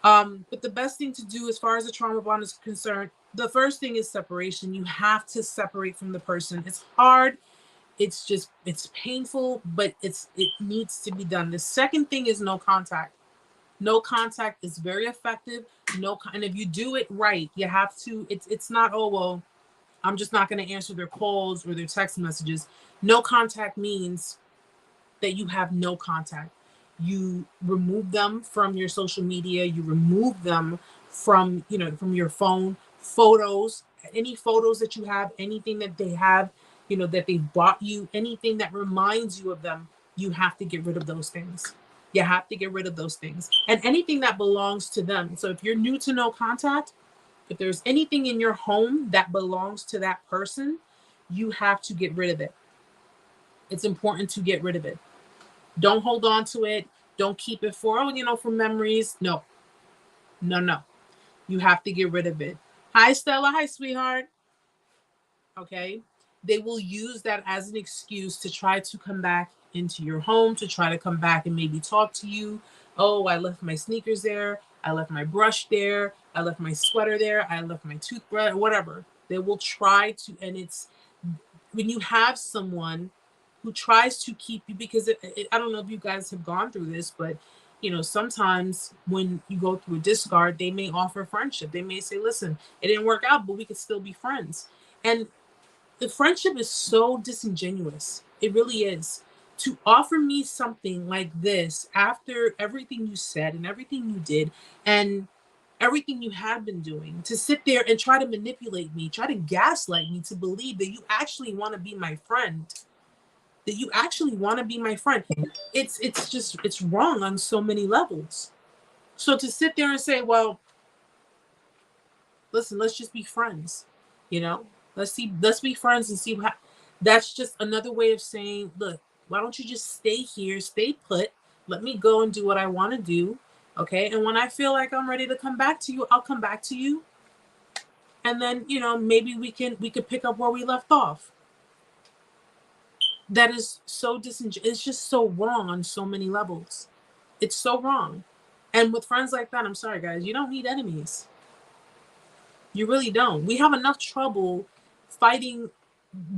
But the best thing to do as far as the trauma bond is concerned, the first thing is separation. You have to separate from the person. It's hard. It's painful, but it needs to be done. The second thing is no contact. No contact is very effective. And if you do it right, you have to, it's not, oh, well, I'm just not going to answer their calls or their text messages. No contact means that you have no contact. You remove them from your social media. You remove them from your phone, photos, any photos that you have, anything that they have, that they bought you, anything that reminds you of them. You have to get rid of those things. You have to get rid of those things, and anything that belongs to them. So if you're new to no contact, if there's anything in your home that belongs to that person, you have to get rid of it. It's important to get rid of it. Don't hold on to it. Don't keep it for memories. No. You have to get rid of it. Hi, Stella. Hi, sweetheart. Okay. They will use that as an excuse to try to come back into your home, to try to come back and maybe talk to you. Oh, I left my sneakers there. I left my brush there. I left my sweater there. I left my toothbrush, whatever. They will try to, and it's when you have someone who tries to keep you, because I don't know if you guys have gone through this, but sometimes when you go through a discard, they may offer friendship. They may say, listen, it didn't work out, but we could still be friends. And the friendship is so disingenuous. It really is. To offer me something like this after everything you said and everything you did and everything you have been doing, to sit there and try to manipulate me, try to gaslight me to believe that you actually want to be my friend. It's wrong on so many levels. So to sit there and say, well, listen, let's just be friends, let's be friends and see what, that's just another way of saying, look, why don't you just stay here, stay put, let me go and do what I want to do, okay? And when I feel like I'm ready to come back to you, I'll come back to you. And then, maybe we could pick up where we left off. That is so disingenuous. It's just so wrong on so many levels. It's so wrong. And with friends like that, I'm sorry, guys, you don't need enemies. You really don't. We have enough trouble fighting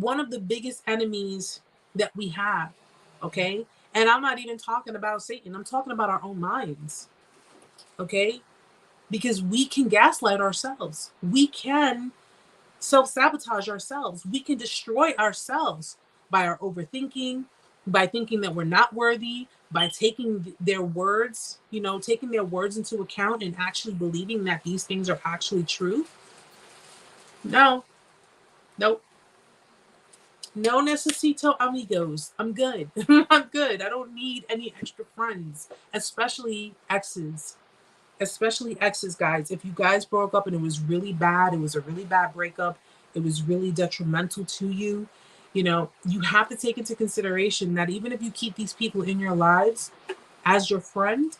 one of the biggest enemies that we have, okay? And I'm not even talking about Satan. I'm talking about our own minds, okay? Because we can gaslight ourselves. We can self-sabotage ourselves. We can destroy ourselves by our overthinking, by thinking that we're not worthy, by taking their words, taking their words into account and actually believing that these things are actually true. No. Nope. No necesito amigos. I'm good. I'm good. I don't need any extra friends, especially exes. Especially exes, guys. If you guys broke up and it was really bad, it was a really bad breakup, it was really detrimental to you, you have to take into consideration that even if you keep these people in your lives as your friend,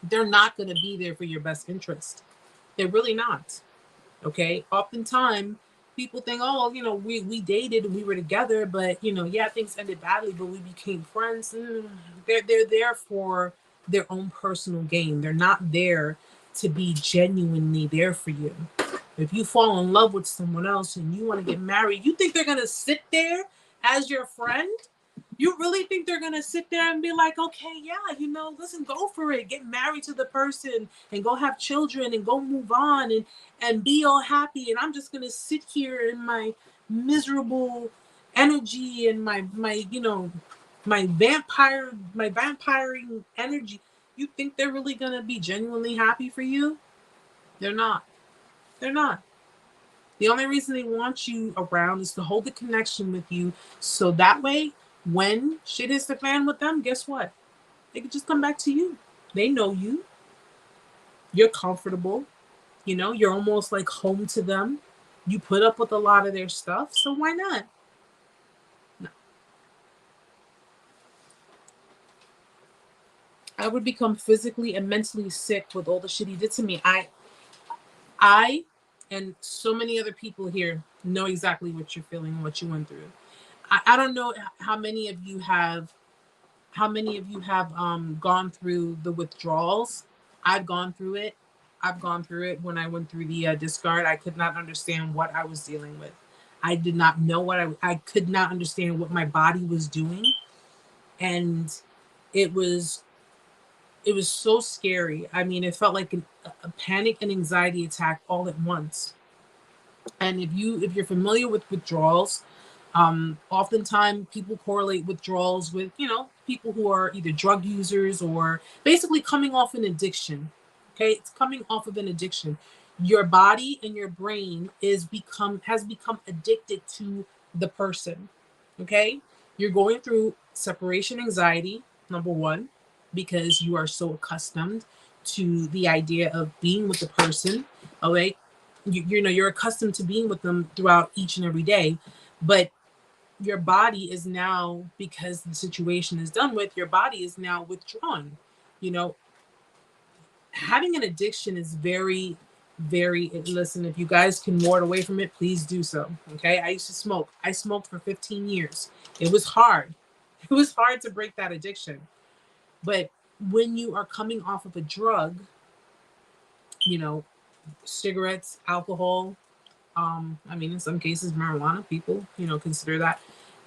they're not going to be there for your best interest. They're really not. Okay? Oftentimes, People think, oh, you know, we dated and we were together, but you know, yeah, things ended badly, but we became friends. They're there for their own personal gain. They're not there to be genuinely there for you. If you fall in love with someone else and you want to get married, you think they're gonna sit there as your friend? You really think they're gonna sit there and be like, okay, yeah, you know, listen, go for it, get married to the person and go have children and go move on and be all happy, and I'm just gonna sit here in my miserable energy and my you know my vampiring energy. You think they're really gonna be genuinely happy for you? They're not. They're not. The only reason they want you around is to hold the connection with you, so that way when shit hits the fan with them, guess what? They can just come back to you. They know you. You're comfortable. You know, you're almost like home to them. You put up with a lot of their stuff, so why not? No. I would become physically and mentally sick with all the shit he did to me. I and so many other people here know exactly what you're feeling and what you went through. I don't know how many of you have gone through the withdrawals. I've gone through it. I've gone through it. When I went through the discard, I could not understand what I was dealing with. I did not know what I could not understand what my body was doing, and it was so scary. I mean, it felt like a panic and anxiety attack all at once. And if you're familiar with withdrawals, oftentimes people correlate withdrawals with, you know, people who are either drug users or basically coming off an addiction. Okay, it's coming off of an addiction. Your body and your brain has become addicted to the person. Okay, you're going through separation anxiety, number one, because you are so accustomed to the idea of being with the person. Okay, you know, you're accustomed to being with them throughout each and every day, but your body is now, because the situation is done with, your body is now withdrawn. You know, having an addiction is very, very, listen, if you guys can ward away from it, please do so. Okay, I used to smoke. I smoked for 15 years. It was hard. It was hard to break that addiction. But when you are coming off of a drug, you know, cigarettes, alcohol, I mean, in some cases, marijuana, people, you know, consider that.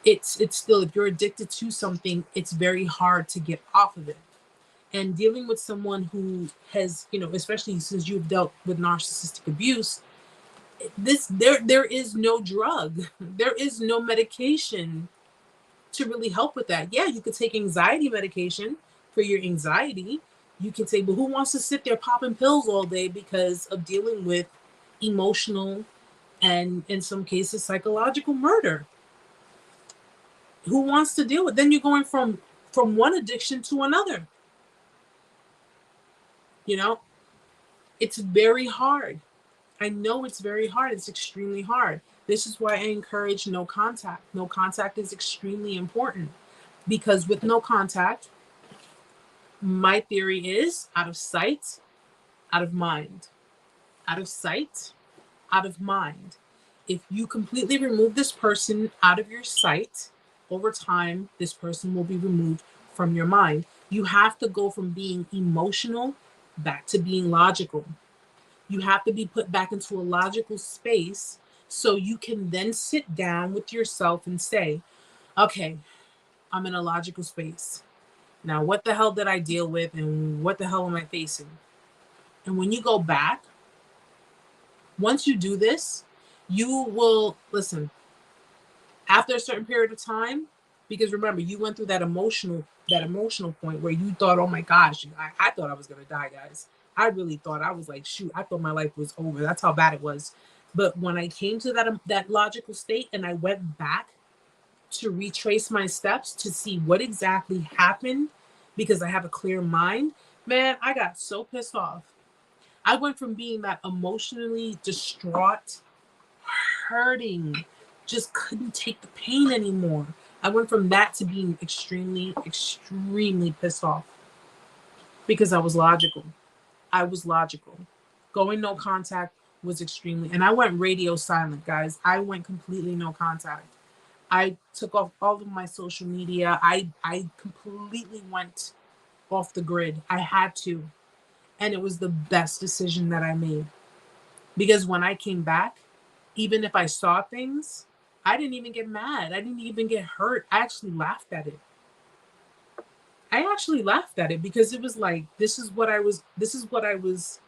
It's still, if you're addicted to something, it's very hard to get off of it. And dealing with someone who has, you know, especially since you've dealt with narcissistic abuse, there is no drug, there is no medication to really help with that. Yeah, you could take anxiety medication for your anxiety. You can say, but who wants to sit there popping pills all day because of dealing with emotional and, in some cases, psychological murder? Who wants to deal with? Then you're going from one addiction to another. You know, it's very hard. I know it's very hard. It's extremely hard. This is why I encourage no contact. No contact is extremely important, because with no contact, my theory is out of sight, out of mind. Out of sight, out of mind. If you completely remove this person out of your sight, over time, this person will be removed from your mind. You have to go from being emotional back to being logical. You have to be put back into a logical space so you can then sit down with yourself and say, okay, I'm in a logical space. Now, what the hell did I deal with and what the hell am I facing? And when you go back, once you do this, you will, listen, after a certain period of time, because remember, you went through that emotional point where you thought, oh my gosh, I thought I was going to die, guys. I really thought, I was like, shoot, I thought my life was over. That's how bad it was. But when I came to that logical state and I went back to retrace my steps to see what exactly happened, because I have a clear mind, man, I got so pissed off. I went from being that emotionally distraught, hurting, just couldn't take the pain anymore. I went from that to being extremely, extremely pissed off because I was logical. I was logical. Going no contact was extremely, and I went radio silent, guys. I went completely no contact. I took off all of my social media. I completely went off the grid. I had to. And it was the best decision that I made. Because when I came back, even if I saw things, I didn't even get mad. I didn't even get hurt. I actually laughed at it. I actually laughed at it because it was like, this is what I was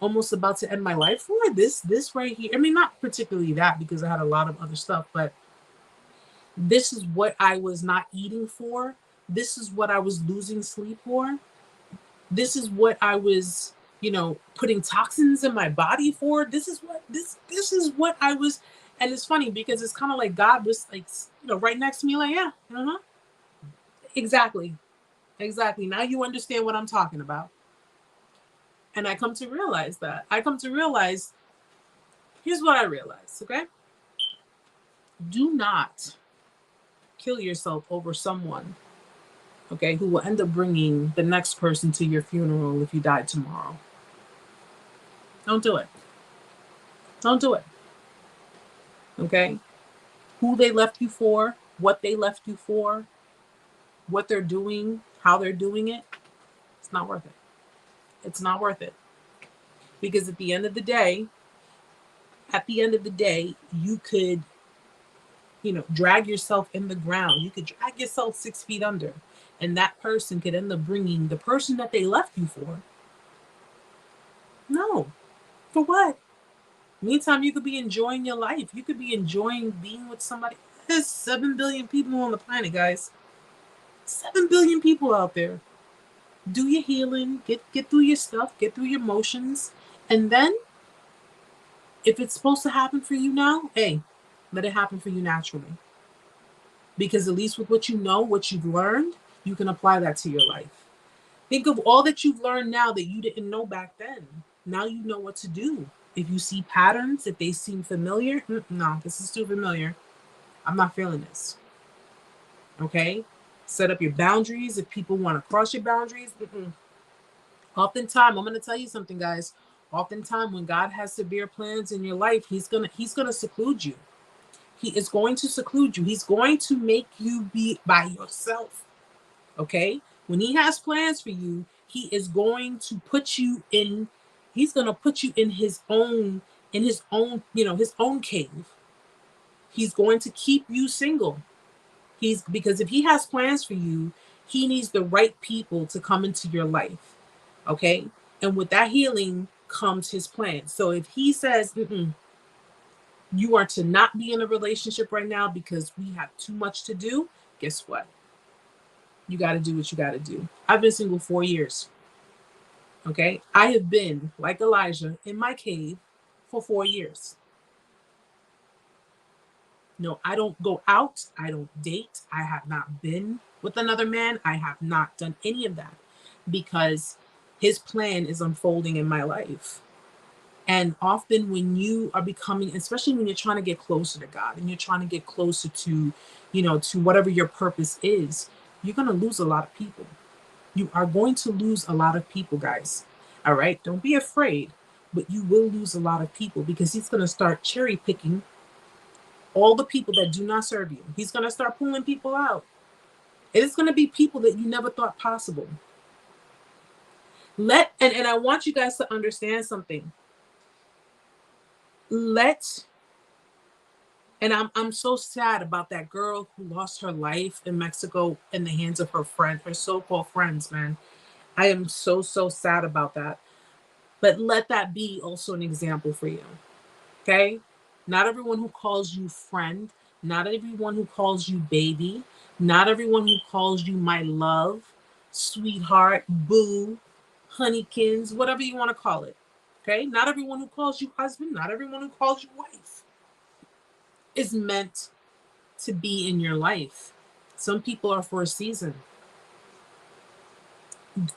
almost about to end my life for. This right here. I mean, not particularly that, because I had a lot of other stuff, but this is what I was not eating for. This is what I was losing sleep for. This is what I was, putting toxins in my body for. This is what I was. And it's funny because it's kind of like God was like, right next to me, like, yeah, exactly. Now you understand what I'm talking about. And I come to realize here's what I realized, okay? Do not kill yourself over someone, okay, who will end up bringing the next person to your funeral if you die tomorrow. Don't do it. Don't do it. Okay? Who they left you for, what they left you for, what they're doing, how they're doing it, it's not worth it. It's not worth it. Because at the end of the day, you could, drag yourself in the ground. You could drag yourself 6 feet under. And that person could end up bringing the person that they left you for. No. For what? Meantime, you could be enjoying your life. You could be enjoying being with somebody. There's 7 billion people on the planet, guys. 7 billion people out there. Do your healing. Get through your stuff. Get through your emotions. And then, if it's supposed to happen for you now, hey, let it happen for you naturally. Because at least with what you know, what you've learned, you can apply that to your life. Think of all that you've learned now that you didn't know back then. Now you know what to do. If you see patterns, if they seem familiar, no, this is too familiar. I'm not feeling this. Okay? Set up your boundaries. If people want to cross your boundaries, oftentimes, I'm going to tell you something, guys. Oftentimes, when God has severe plans in your life, he's gonna seclude you. He is going to seclude you. He's going to make you be by yourself. Okay? When he has plans for you, he is going to put you in, he's going to put you in his own his own cave. He's going to keep you single. Because if he has plans for you, he needs the right people to come into your life. Okay? And with that healing comes his plan. So if he says, you are to not be in a relationship right now because we have too much to do, guess what? You got to do what you got to do. I've been single 4 years. Okay? I have been, like Elijah, in my cave for 4 years. No, I don't go out. I don't date. I have not been with another man. I have not done any of that because his plan is unfolding in my life. And often when you are becoming, especially when you're trying to get closer to God and you're trying to get closer to, to whatever your purpose is, you're going to lose a lot of people. You are going to lose a lot of people, guys. All right? Don't be afraid, but you will lose a lot of people because he's going to start cherry picking all the people that do not serve you. He's going to start pulling people out. It is going to be people that you never thought possible. And I want you guys to understand something. And I'm so sad about that girl who lost her life in Mexico in the hands of her so-called friends, man. I am so sad about that. But let that be also an example for you. Okay? Not everyone who calls you friend, not everyone who calls you baby, not everyone who calls you my love, sweetheart, boo, honeykins, whatever you want to call it. Okay? Not everyone who calls you husband, not everyone who calls you wife is meant to be in your life. Some people are for a season.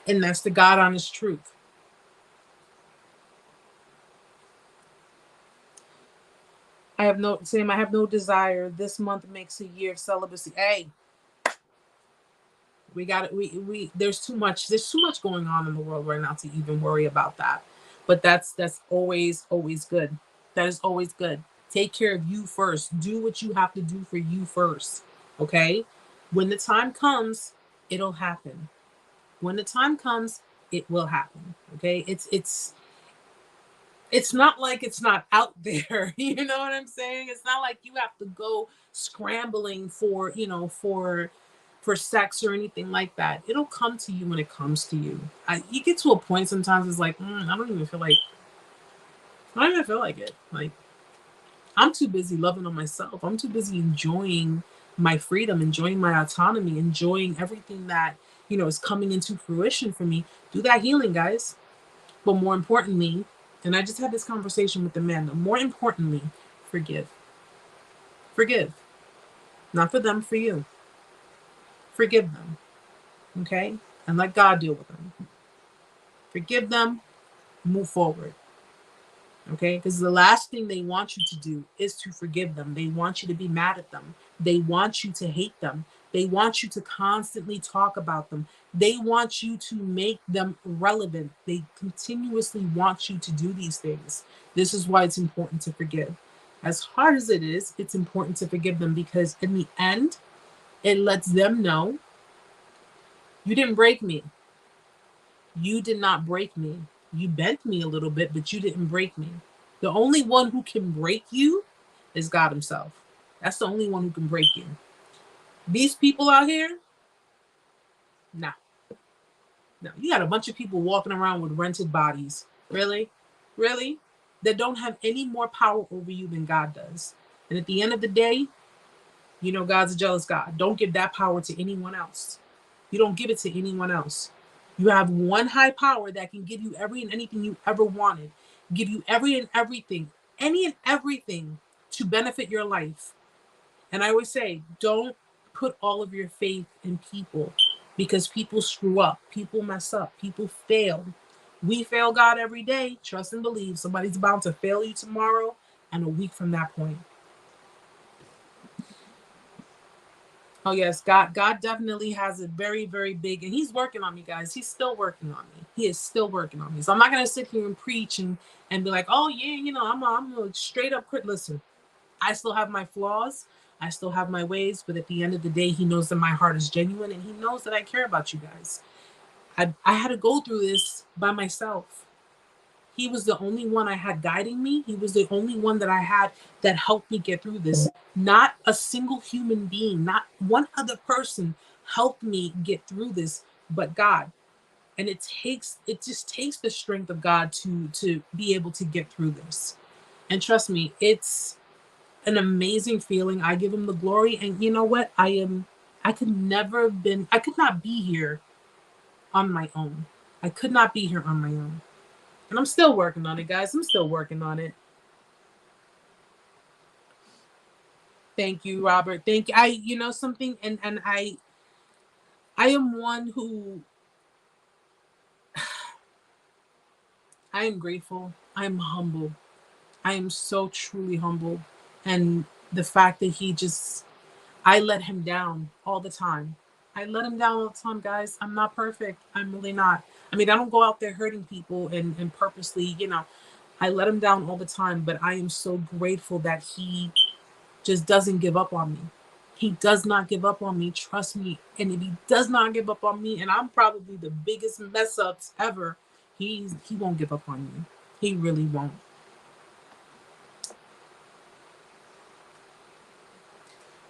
And that's the God honest truth. I have no desire. This month makes a year of celibacy. Hey, we got it. There's too much going on in the world right now to even worry about that. But that's always good. That is always good. Take care of you first. Do what you have to do for you first. Okay? When the time comes, it'll happen. When the time comes, it will happen. Okay? It's not like it's not out there. You know what I'm saying? It's not like you have to go scrambling for, for sex or anything like that. It'll come to you when it comes to you. You get to a point sometimes it's like, I don't even feel like it. Like, I'm too busy loving on myself. I'm too busy enjoying my freedom, enjoying my autonomy, enjoying everything that, is coming into fruition for me. Do that healing, guys. But more importantly, and I just had this conversation with the man, more importantly, forgive. Forgive. Not for them, for you. Forgive them. Okay? And let God deal with them. Forgive them, move forward. Okay? Because the last thing they want you to do is to forgive them. They want you to be mad at them. They want you to hate them. They want you to constantly talk about them. They want you to make them relevant. They continuously want you to do these things. This is why it's important to forgive. As hard as it is, it's important to forgive them because in the end, it lets them know you didn't break me. You did not break me. You bent me a little bit, but you didn't break me. The only one who can break you is God himself. That's the only one who can break you. These people out here, no. No, you got a bunch of people walking around with rented bodies. Really? Really? That don't have any more power over you than God does. And at the end of the day, God's a jealous God. Don't give that power to anyone else. You don't give it to anyone else. You have one high power that can give you every and anything you ever wanted, give you every and everything, any and everything to benefit your life. And I always say, don't put all of your faith in people because people screw up, people mess up, people fail. We fail God every day. Trust and believe somebody's bound to fail you tomorrow and a week from that point. Oh yes, God definitely has a very, very big, and he's working on me, guys. He's still working on me. He is still working on me. So I'm not gonna sit here and preach and be like, oh yeah, I'm a straight up crit. Listen, I still have my flaws. I still have my ways, but at the end of the day, he knows that my heart is genuine and he knows that I care about you guys. I had to go through this by myself. He was the only one I had guiding me. He was the only one that I had that helped me get through this. Not a single human being, not one other person helped me get through this, but God. And it just takes the strength of God to be able to get through this. And trust me, it's an amazing feeling. I give him the glory. And you know what? I could not be here on my own. I could not be here on my own. And I'm still working on it, guys. I'm still working on it. Thank you, Robert. Thank you. Something, and I am one who I am grateful. I am humble. I am so truly humble. And the fact that I let him down all the time. I let him down all the time, guys. I'm not perfect. I'm really not. I mean, I don't go out there hurting people and purposely, I let him down all the time, but I am so grateful that he just doesn't give up on me. He does not give up on me. Trust me. And if he does not give up on me, and I'm probably the biggest mess ups ever, he won't give up on me. He really won't.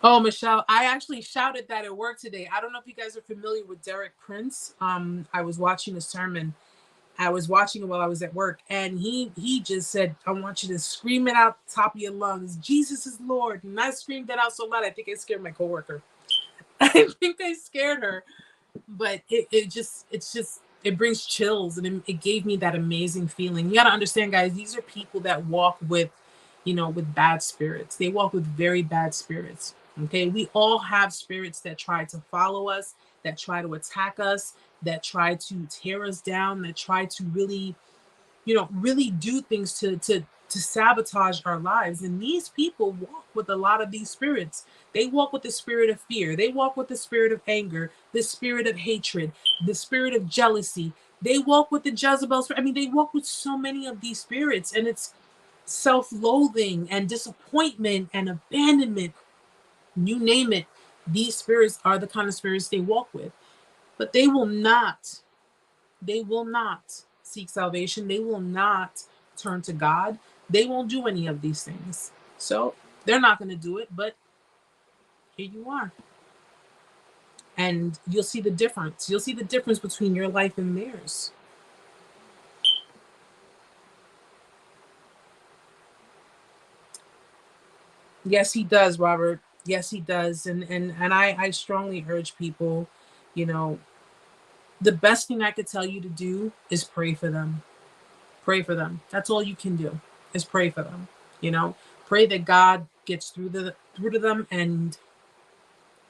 Oh, Michelle, I actually shouted that at work today. I don't know if you guys are familiar with Derek Prince. I was watching a sermon. I was watching it while I was at work, and he just said, I want you to scream it out the top of your lungs, Jesus is Lord. And I screamed that out so loud, I think I scared my coworker. I think I scared her. But it brings chills, and it gave me that amazing feeling. You got to understand, guys, these are people that walk with bad spirits. They walk with very bad spirits. Okay, we all have spirits that try to follow us, that try to attack us, that try to tear us down, that try to really do things to sabotage our lives. And these people walk with a lot of these spirits. They walk with the spirit of fear. They walk with the spirit of anger, the spirit of hatred, the spirit of jealousy. They walk with the Jezebels. I mean, they walk with so many of these spirits, and it's self-loathing and disappointment and abandonment. You name it. These spirits are the kind of spirits they walk with. But they will not seek salvation. They will not turn to God. They won't do any of these things. So they're not going to do it, but here you are. And you'll see the difference. You'll see the difference between your life and theirs. Yes, he does, Robert. Yes, he does. And I strongly urge people, you know, the best thing I could tell you to do is pray for them. Pray for them. That's all you can do is pray for them. You know, pray that God gets through to them and,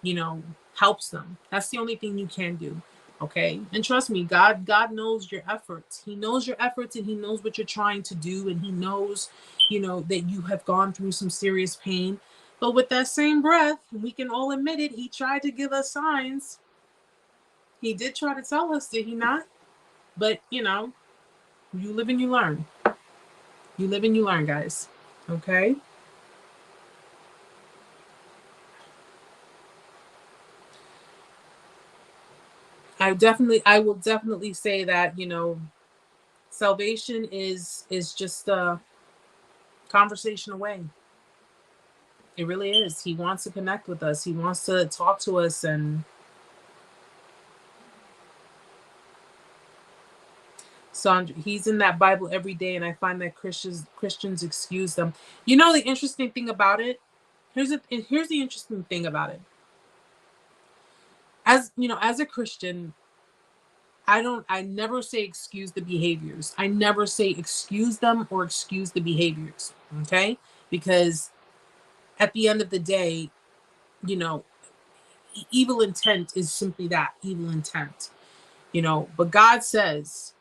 you know, helps them. That's the only thing you can do. Okay. And trust me, God knows your efforts. He knows your efforts, and he knows what you're trying to do. And he knows, you know, that you have gone through some serious pain. But with that same breath, we can all admit it, he tried to give us signs. He did try to tell us, did he not? But, you know, you live and you learn. You live and you learn, guys. Okay? I will definitely say that, you know, salvation is just a conversation away. It really is. He wants to connect with us. He wants to talk to us. And Sandra, he's in that Bible every day, and I find that Christians excuse them. You know, the interesting thing about it, here's the interesting thing about it. As you know, as a Christian, I never say excuse the behaviors. I never say excuse them or excuse the behaviors. Okay? Because at the end of the day, you know, evil intent is simply that, evil intent. You know, but God says,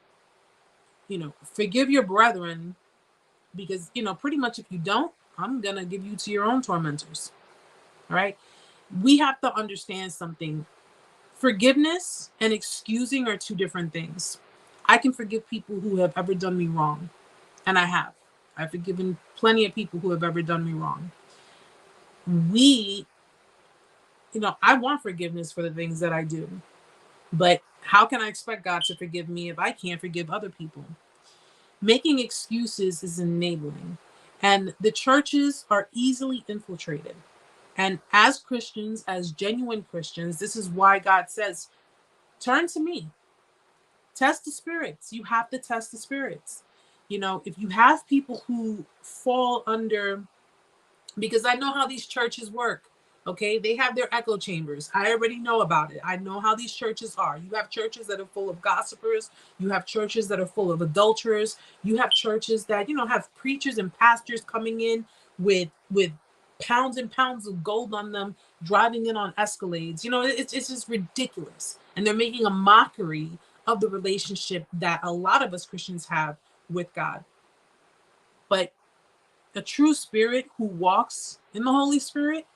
you know, forgive your brethren, because, you know, pretty much if you don't, I'm going to give you to your own tormentors. All right? We have to understand something. Forgiveness and excusing are two different things. I can forgive people who have ever done me wrong, and I have. I've forgiven plenty of people who have ever done me wrong. We, you know, I want forgiveness for the things that I do, but how can I expect God to forgive me if I can't forgive other people? Making excuses is enabling, and the churches are easily infiltrated. And as Christians, as genuine Christians, this is why God says, turn to me. Test the spirits. You have to test the spirits. You know, if you have people who fall under, because I know how these churches work. Okay, they have their echo chambers. I already know about it. I know how these churches are. You have churches that are full of gossipers. You have churches that are full of adulterers. You have churches that, you know, have preachers and pastors coming in with pounds and pounds of gold on them, driving in on Escalades. You know, it's just ridiculous. And they're making a mockery of the relationship that a lot of us Christians have with God. But a true spirit who walks in the Holy Spirit,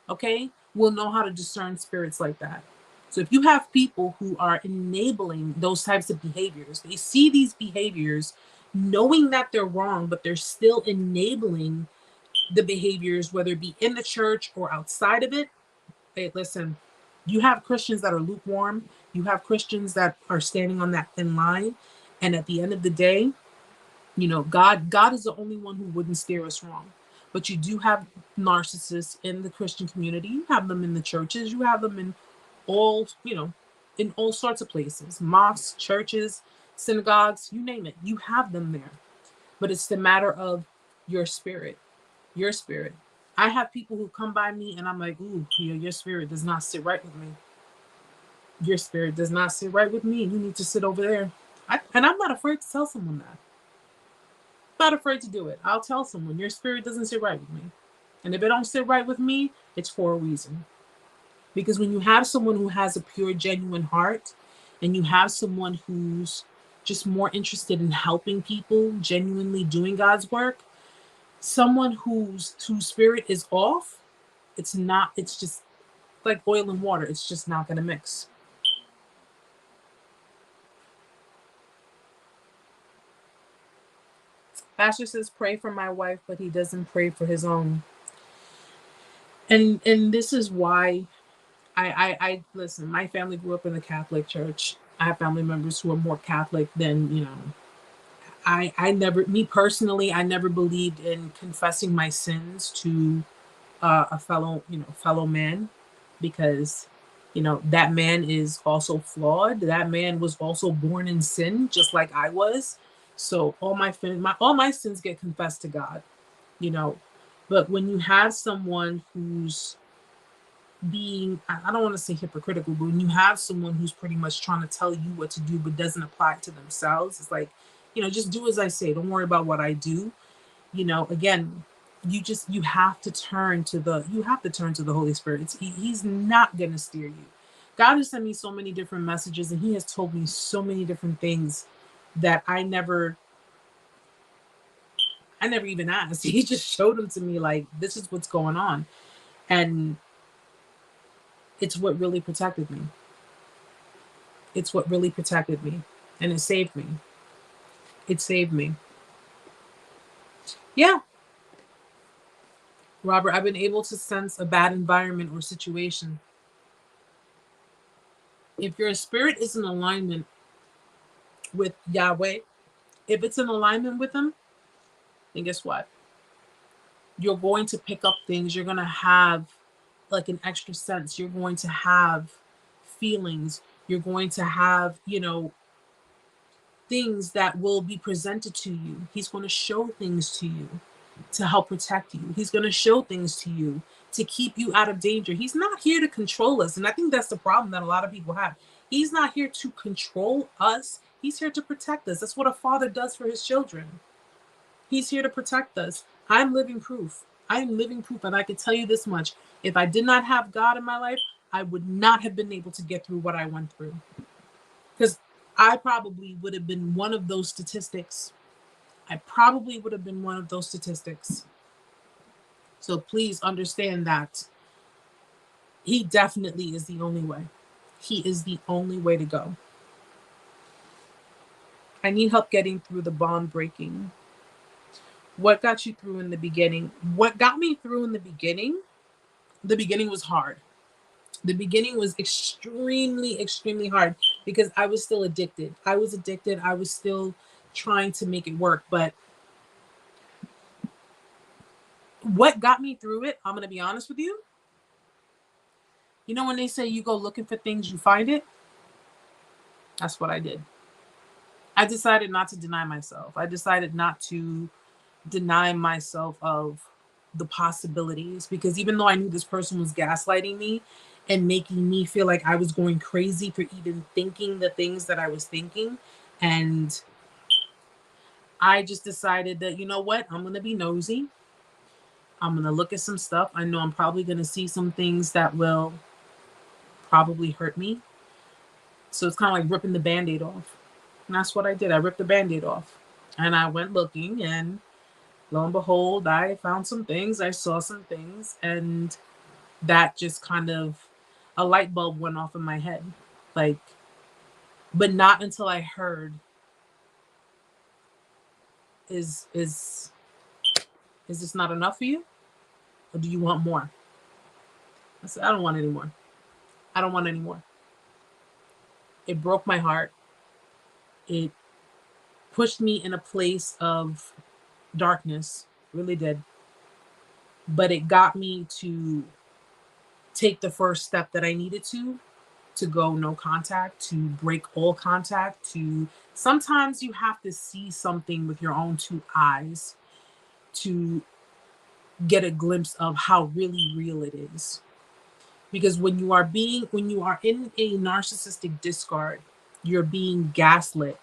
okay, will know how to discern spirits like that. So if you have people who are enabling those types of behaviors, they see these behaviors knowing that they're wrong, but they're still enabling the behaviors, whether it be in the church or outside of it. Hey, listen, you have Christians that are lukewarm. You have Christians that are standing on that thin line. And at the end of the day, you know, God is the only one who wouldn't steer us wrong. But you do have narcissists in the Christian community. You have them in the churches. You have them in all, you know, in all sorts of places, mosques, churches, synagogues, you name it. You have them there. But it's the matter of your spirit, your spirit. I have people who come by me and I'm like, ooh, your spirit does not sit right with me. Your spirit does not sit right with me. You need to sit over there. And I'm not afraid to tell someone that. Not afraid to do it. I'll tell someone your spirit doesn't sit right with me. And if it don't sit right with me, it's for a reason. Because when you have someone who has a pure, genuine heart, and you have someone who's just more interested in helping people, genuinely doing God's work, someone whose spirit is off, it's just like oil and water. It's just not going to mix. Pastor says, pray for my wife, but he doesn't pray for his own. And this is why I listen, my family grew up in the Catholic Church. I have family members who are more Catholic than, I never, me personally, I never believed in confessing my sins to a fellow man, because, that man is also flawed. That man was also born in sin, just like I was. So all my sins get confessed to God, you know. But when you have someone who's being, I don't want to say hypocritical, but when you have someone who's pretty much trying to tell you what to do but doesn't apply it to themselves, it's like, just do as I say. Don't worry about what I do. Again, you have to turn to the Holy Spirit. He's not going to steer you. God has sent me so many different messages, and he has told me so many different things that I never even asked. He just showed them to me, like, this is what's going on. And it's what really protected me. It's what really protected me. And it saved me. It saved me. Yeah. Robert, I've been able to sense a bad environment or situation. If your spirit is in alignment with Yahweh, if it's in alignment with him, then guess what? You're going to pick up things. You're going to have like an extra sense. You're going to have feelings. You're going to have, things that will be presented to you. He's going to show things to you to help protect you. He's going to show things to you to keep you out of danger. He's not here to control us. And I think that's the problem that a lot of people have. He's not here to control us. He's here to protect us. That's what a father does for his children. He's here to protect us. I'm living proof. I'm living proof. And I can tell you this much. If I did not have God in my life, I would not have been able to get through what I went through. Because I probably would have been one of those statistics. So please understand that he definitely is the only way. He is the only way to go. I need help getting through the bond breaking. What got you through in the beginning? What got me through in the beginning was hard. The beginning was extremely, extremely hard because I was still addicted. I was still trying to make it work. But what got me through it, I'm going to be honest with you. When they say you go looking for things, you find it? That's what I did. I decided not to deny myself. I decided not to deny myself of the possibilities, because even though I knew this person was gaslighting me and making me feel like I was going crazy for even thinking the things that I was thinking, and I just decided that, you know what, I'm going to be nosy. I'm going to look at some stuff. I know I'm probably going to see some things that will probably hurt me. So it's kind of like ripping the Band-Aid off. And that's what I did. I ripped the Band-Aid off. And I went looking, and lo and behold, I found some things. I saw some things. And that just kind of, a light bulb went off in my head. Like, but not until I heard, is this not enough for you? Or do you want more? I said, I don't want any more. I don't want any more. It broke my heart. It pushed me in a place of darkness, really did. But it got me to take the first step that I needed to go no contact, to break all contact, to sometimes you have to see something with your own two eyes to get a glimpse of how really real it is. Because when you are in a narcissistic discard, you're being gaslit,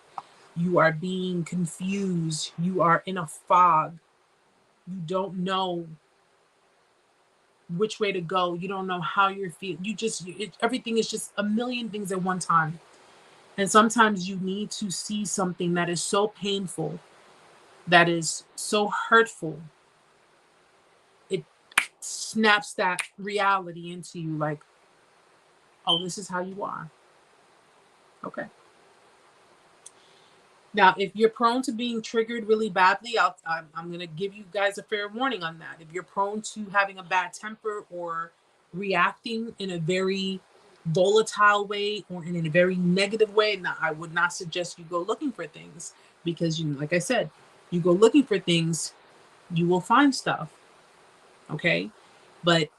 you are being confused, you are in a fog, you don't know which way to go, you don't know how you're feeling, everything is just a million things at one time. And sometimes you need to see something that is so painful, that is so hurtful, it snaps that reality into you, like, oh, this is how you are. Okay. Now, if you're prone to being triggered really badly, I'm going to give you guys a fair warning on that. If you're prone to having a bad temper or reacting in a very volatile way or in a very negative way, now, I would not suggest you go looking for things because, you know, like I said, you go looking for things, you will find stuff. Okay. But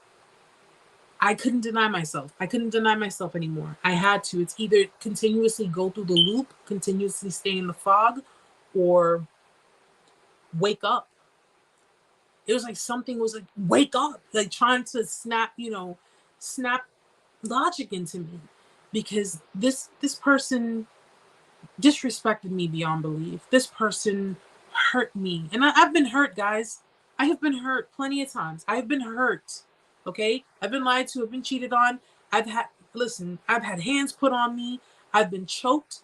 I couldn't deny myself. I couldn't deny myself anymore. I had to. It's either continuously go through the loop, continuously stay in the fog, or wake up. It was like something was like, wake up, like trying to snap, you know, snap logic into me because this person disrespected me beyond belief. This person hurt me. And I've been hurt, guys. I have been hurt plenty of times. I've been hurt. Okay? I've been lied to, I've been cheated on. I've had hands put on me. I've been choked.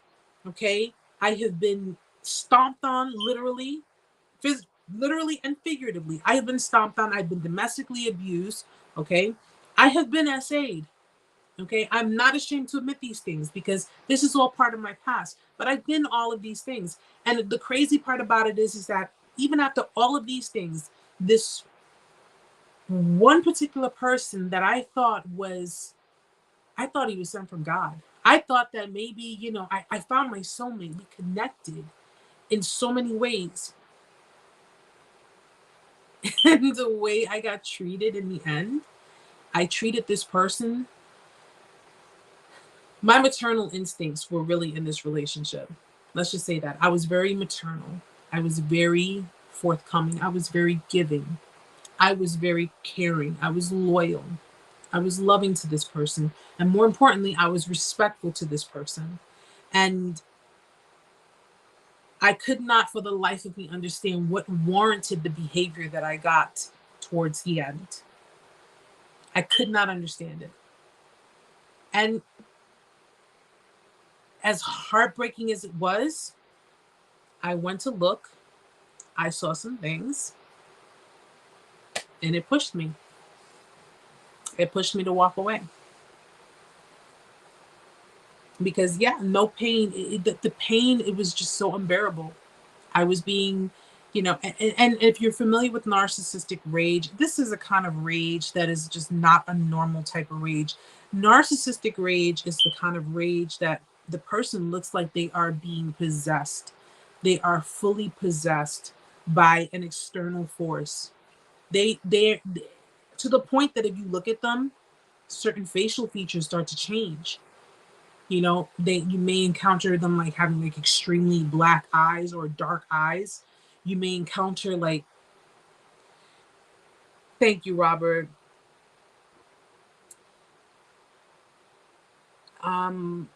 Okay? I have been stomped on, literally and figuratively. I have been stomped on. I've been domestically abused. Okay? I have been SA'd. Okay, I'm not ashamed to admit these things because this is all part of my past. But I've been all of these things. And the crazy part about it is that even after all of these things, this one particular person that I thought he was sent from God. I thought that maybe, you know, I found my soulmate. We connected in so many ways. And the way I got treated in the end, I treated this person. My maternal instincts were really in this relationship. Let's just say that. I was very maternal. I was very forthcoming. I was very giving. I was very caring. I was loyal. I was loving to this person. And more importantly, I was respectful to this person. And I could not for the life of me understand what warranted the behavior that I got towards the end. I could not understand it. And as heartbreaking as it was, I went to look, I saw some things, and it pushed me. It pushed me to walk away. Because, yeah, no pain. The pain, it was just so unbearable. I was being, you know, and if you're familiar with narcissistic rage, this is a kind of rage that is just not a normal type of rage. Narcissistic rage is the kind of rage that the person looks like they are being possessed. They are fully possessed by an external force. They're to the point that if you look at them, certain facial features start to change. You know, you may encounter them like having like extremely black eyes or dark eyes. You may encounter like, thank you, Robert. I'm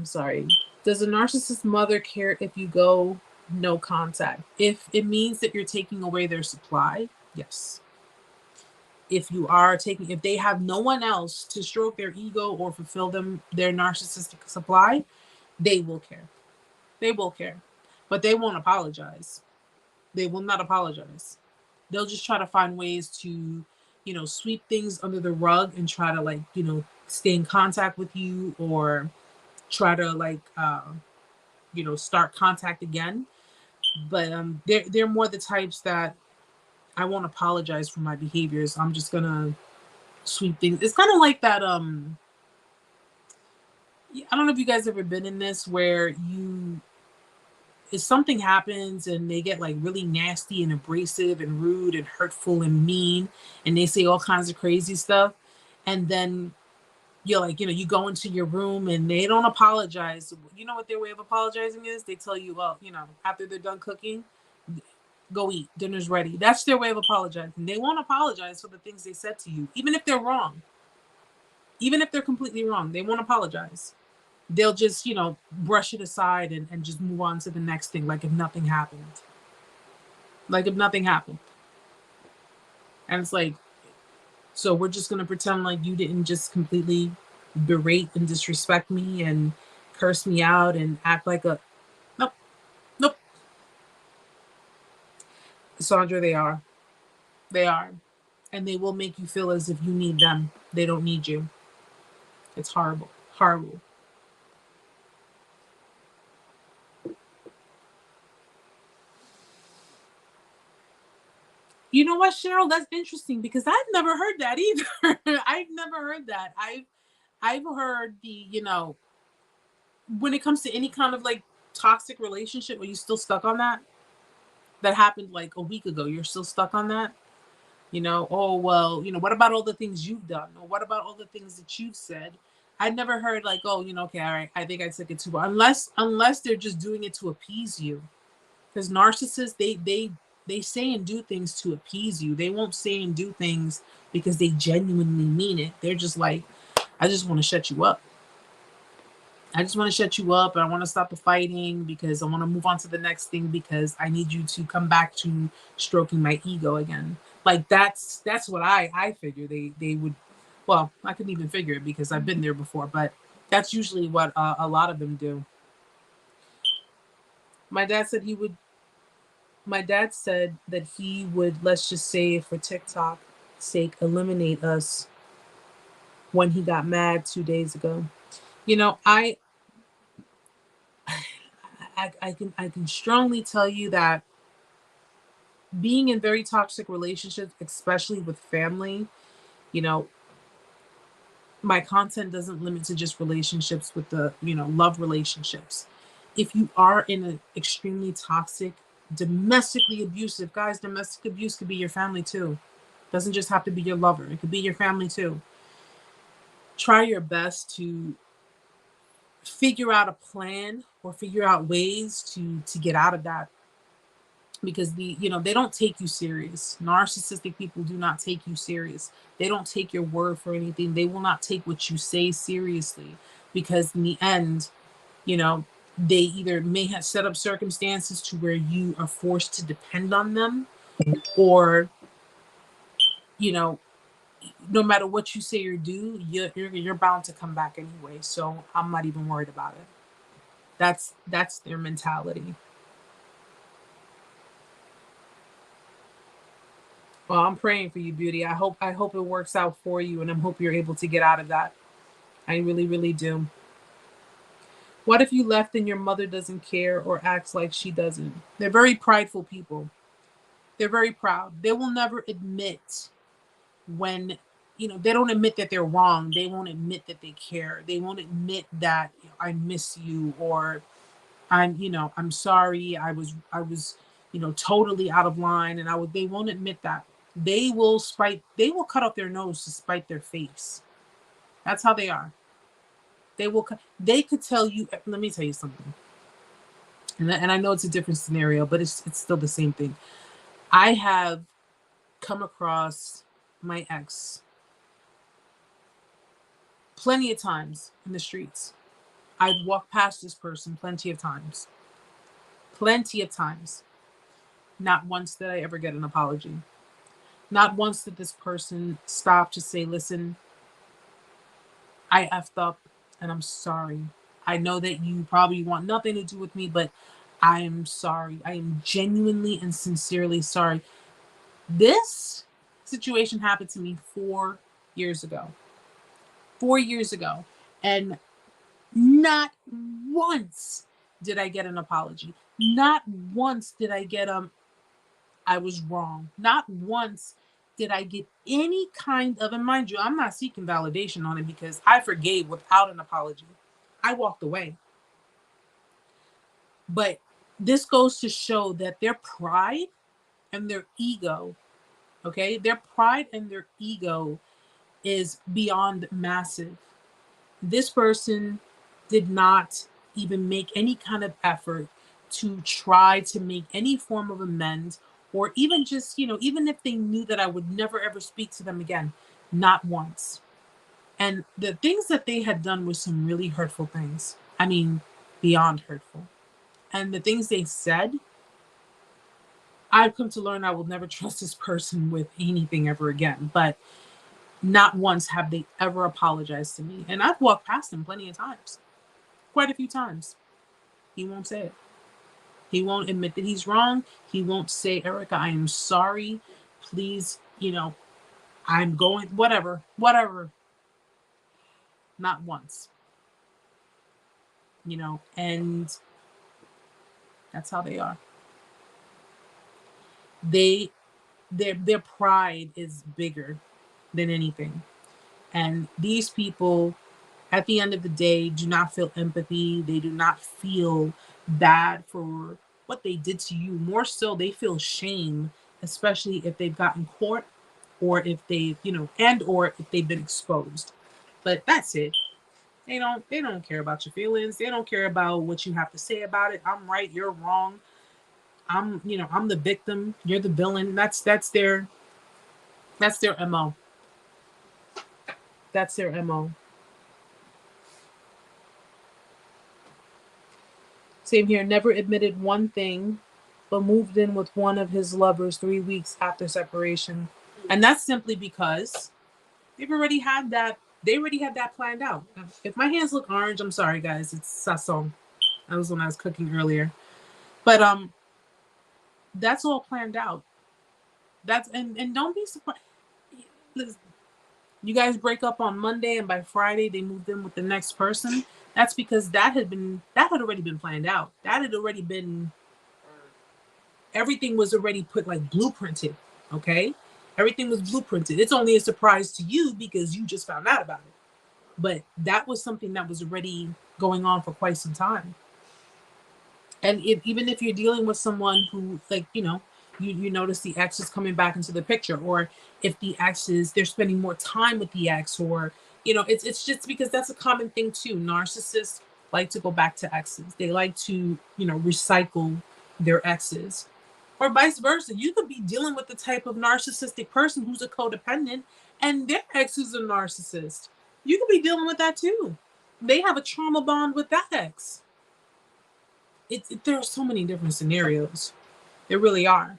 sorry. Does a narcissist mother care if you go no contact? If it means that you're taking away their supply, yes. If they have no one else to stroke their ego or fulfill their narcissistic supply, they will care. They will care. But they won't apologize. They will not apologize. They'll just try to find ways to, you know, sweep things under the rug and try to, like, you know, stay in contact with you or try to like you know, start contact again. But they're more the types that I won't apologize for my behaviors. I'm just gonna sweep things. It's kind of like that. I don't know if you guys ever been in this where if something happens and they get like really nasty and abrasive and rude and hurtful and mean, and they say all kinds of crazy stuff, and then you're like, you know, you go into your room and they don't apologize. You know what their way of apologizing is? They tell you, well, you know, after they're done cooking, go eat. Dinner's ready. That's their way of apologizing. They won't apologize for the things they said to you, even if they're wrong. Even if they're completely wrong, they won't apologize. They'll just, you know, brush it aside and just move on to the next thing like if nothing happened. Like if nothing happened. And it's like, so we're just going to pretend like you didn't just completely berate and disrespect me and curse me out and act like a... Nope. Nope. Sandra, they are. They are. And they will make you feel as if you need them. They don't need you. It's horrible. Horrible. You know what, Cheryl? That's interesting because I've never heard that either. I've never heard that. I've heard when it comes to any kind of like toxic relationship, are you still stuck on that? That happened like a week ago. You're still stuck on that? Oh well, what about all the things you've done? Or what about all the things that you've said? I never heard like, oh, okay, all right, I think I took it too far. Unless they're just doing it to appease you. Because narcissists, they say and do things to appease you. They won't say and do things because they genuinely mean it. They're just like, I just want to shut you up. I just want to shut you up, and I want to stop the fighting because I want to move on to the next thing because I need you to come back to stroking my ego again. Like that's what I figure they would. Well, I couldn't even figure it because I've been there before, but that's usually what a lot of them do. My dad said he would. My dad said that he would, let's just say, for TikTok sake, eliminate us when he got mad 2 days ago. You know, I can strongly tell you that being in very toxic relationships, especially with family, you know, my content doesn't limit to just relationships with the, love relationships. If you are in an extremely toxic, domestically abusive, guys, domestic abuse could be your family too. Doesn't just have to be your lover, it could be your family too. Try your best to figure out a plan or figure out ways to get out of that, because they don't take you serious. Narcissistic people do not take you serious. They don't take your word for anything. They will not take what you say seriously, because in the end, you know they either may have set up circumstances to where you are forced to depend on them, or you know no matter what you say or do, you're bound to come back anyway. So I'm not even worried about it. That's their mentality. Well, I'm praying for you, beauty. I hope it works out for you, and I hope you're able to get out of that. I really, really do. What if you left and your mother doesn't care or acts like she doesn't? They're very prideful people. They're very proud. They will never admit when, they don't admit that they're wrong. They won't admit that they care. They won't admit that I miss you, or I'm sorry. I was totally out of line, and they won't admit that. They will cut off their nose to spite their face. That's how they are. They could tell you, let me tell you something. And I know it's a different scenario, but it's still the same thing. I have come across my ex plenty of times in the streets. I've walked past this person plenty of times. Plenty of times. Not once did I ever get an apology. Not once did this person stop to say, listen, I effed up and I'm sorry. I know that you probably want nothing to do with me, but I am sorry. I am genuinely and sincerely sorry. This situation happened to me 4 years ago. 4 years ago. And not once did I get an apology. Not once did I get I was wrong. Not once did I get any kind of, and mind you, I'm not seeking validation on it because I forgave without an apology. I walked away. But this goes to show that their pride and their ego, okay, their pride and their ego is beyond massive. This person did not even make any kind of effort to try to make any form of amends, or even just, even if they knew that I would never ever speak to them again, not once. And the things that they had done were some really hurtful things. I mean, beyond hurtful. And the things they said, I've come to learn I will never trust this person with anything ever again. But not once have they ever apologized to me. And I've walked past them plenty of times, quite a few times. He won't say it. He won't admit that he's wrong. He won't say, Erica, I am sorry. Please, I'm going, whatever. Not once, and that's how they are. They their pride is bigger than anything. And these people, at the end of the day, do not feel empathy. They do not feel bad for what they did to you. More so, they feel shame, especially if they've gotten caught, or if they, and or if they've been exposed. But that's it. They don't care about your feelings. They don't care about what you have to say about it. I'm right, you're wrong. I'm the victim, you're the villain. That's their MO. That's their MO. Same here. Never admitted one thing, but moved in with one of his lovers 3 weeks after separation. And that's simply because they've already had that. They already had that planned out. If my hands look orange, I'm sorry, guys. It's sazon. That was when I was cooking earlier. But that's all planned out. And don't be surprised. You guys break up on Monday, and by Friday they moved in with the next person. That's because that had already been planned out. That had already been, everything was already put, like, blueprinted. Okay, everything was blueprinted. It's only a surprise to you because you just found out about it. But that was something that was already going on for quite some time. And even if you're dealing with someone who, like, you notice the ex is coming back into the picture, or if the ex is, they're spending more time with the ex, or it's just because that's a common thing too. Narcissists like to go back to exes. They like to recycle their exes, or vice versa. You could be dealing with the type of narcissistic person who's a codependent, and their ex is a narcissist. You could be dealing with that too. They have a trauma bond with that ex. There are so many different scenarios. There really are.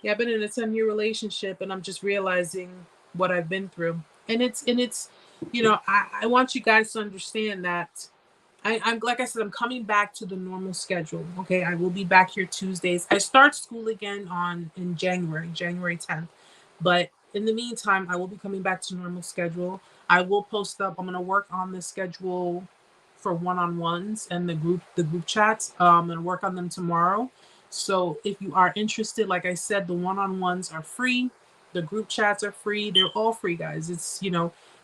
Yeah, I've been in a 10-year relationship, and I'm just realizing what I've been through. And it's I want you guys to understand that I'm, like I said, I'm coming back to the normal schedule. Okay, I will be back here Tuesdays. I start school again in January 10th. But in the meantime, I will be coming back to normal schedule. I will post up. I'm gonna work on the schedule for one-on-ones and the group chats. I'm gonna work on them tomorrow. So if you are interested, like I said, the one-on-ones are free. The group chats are free. They're all free, guys. It's,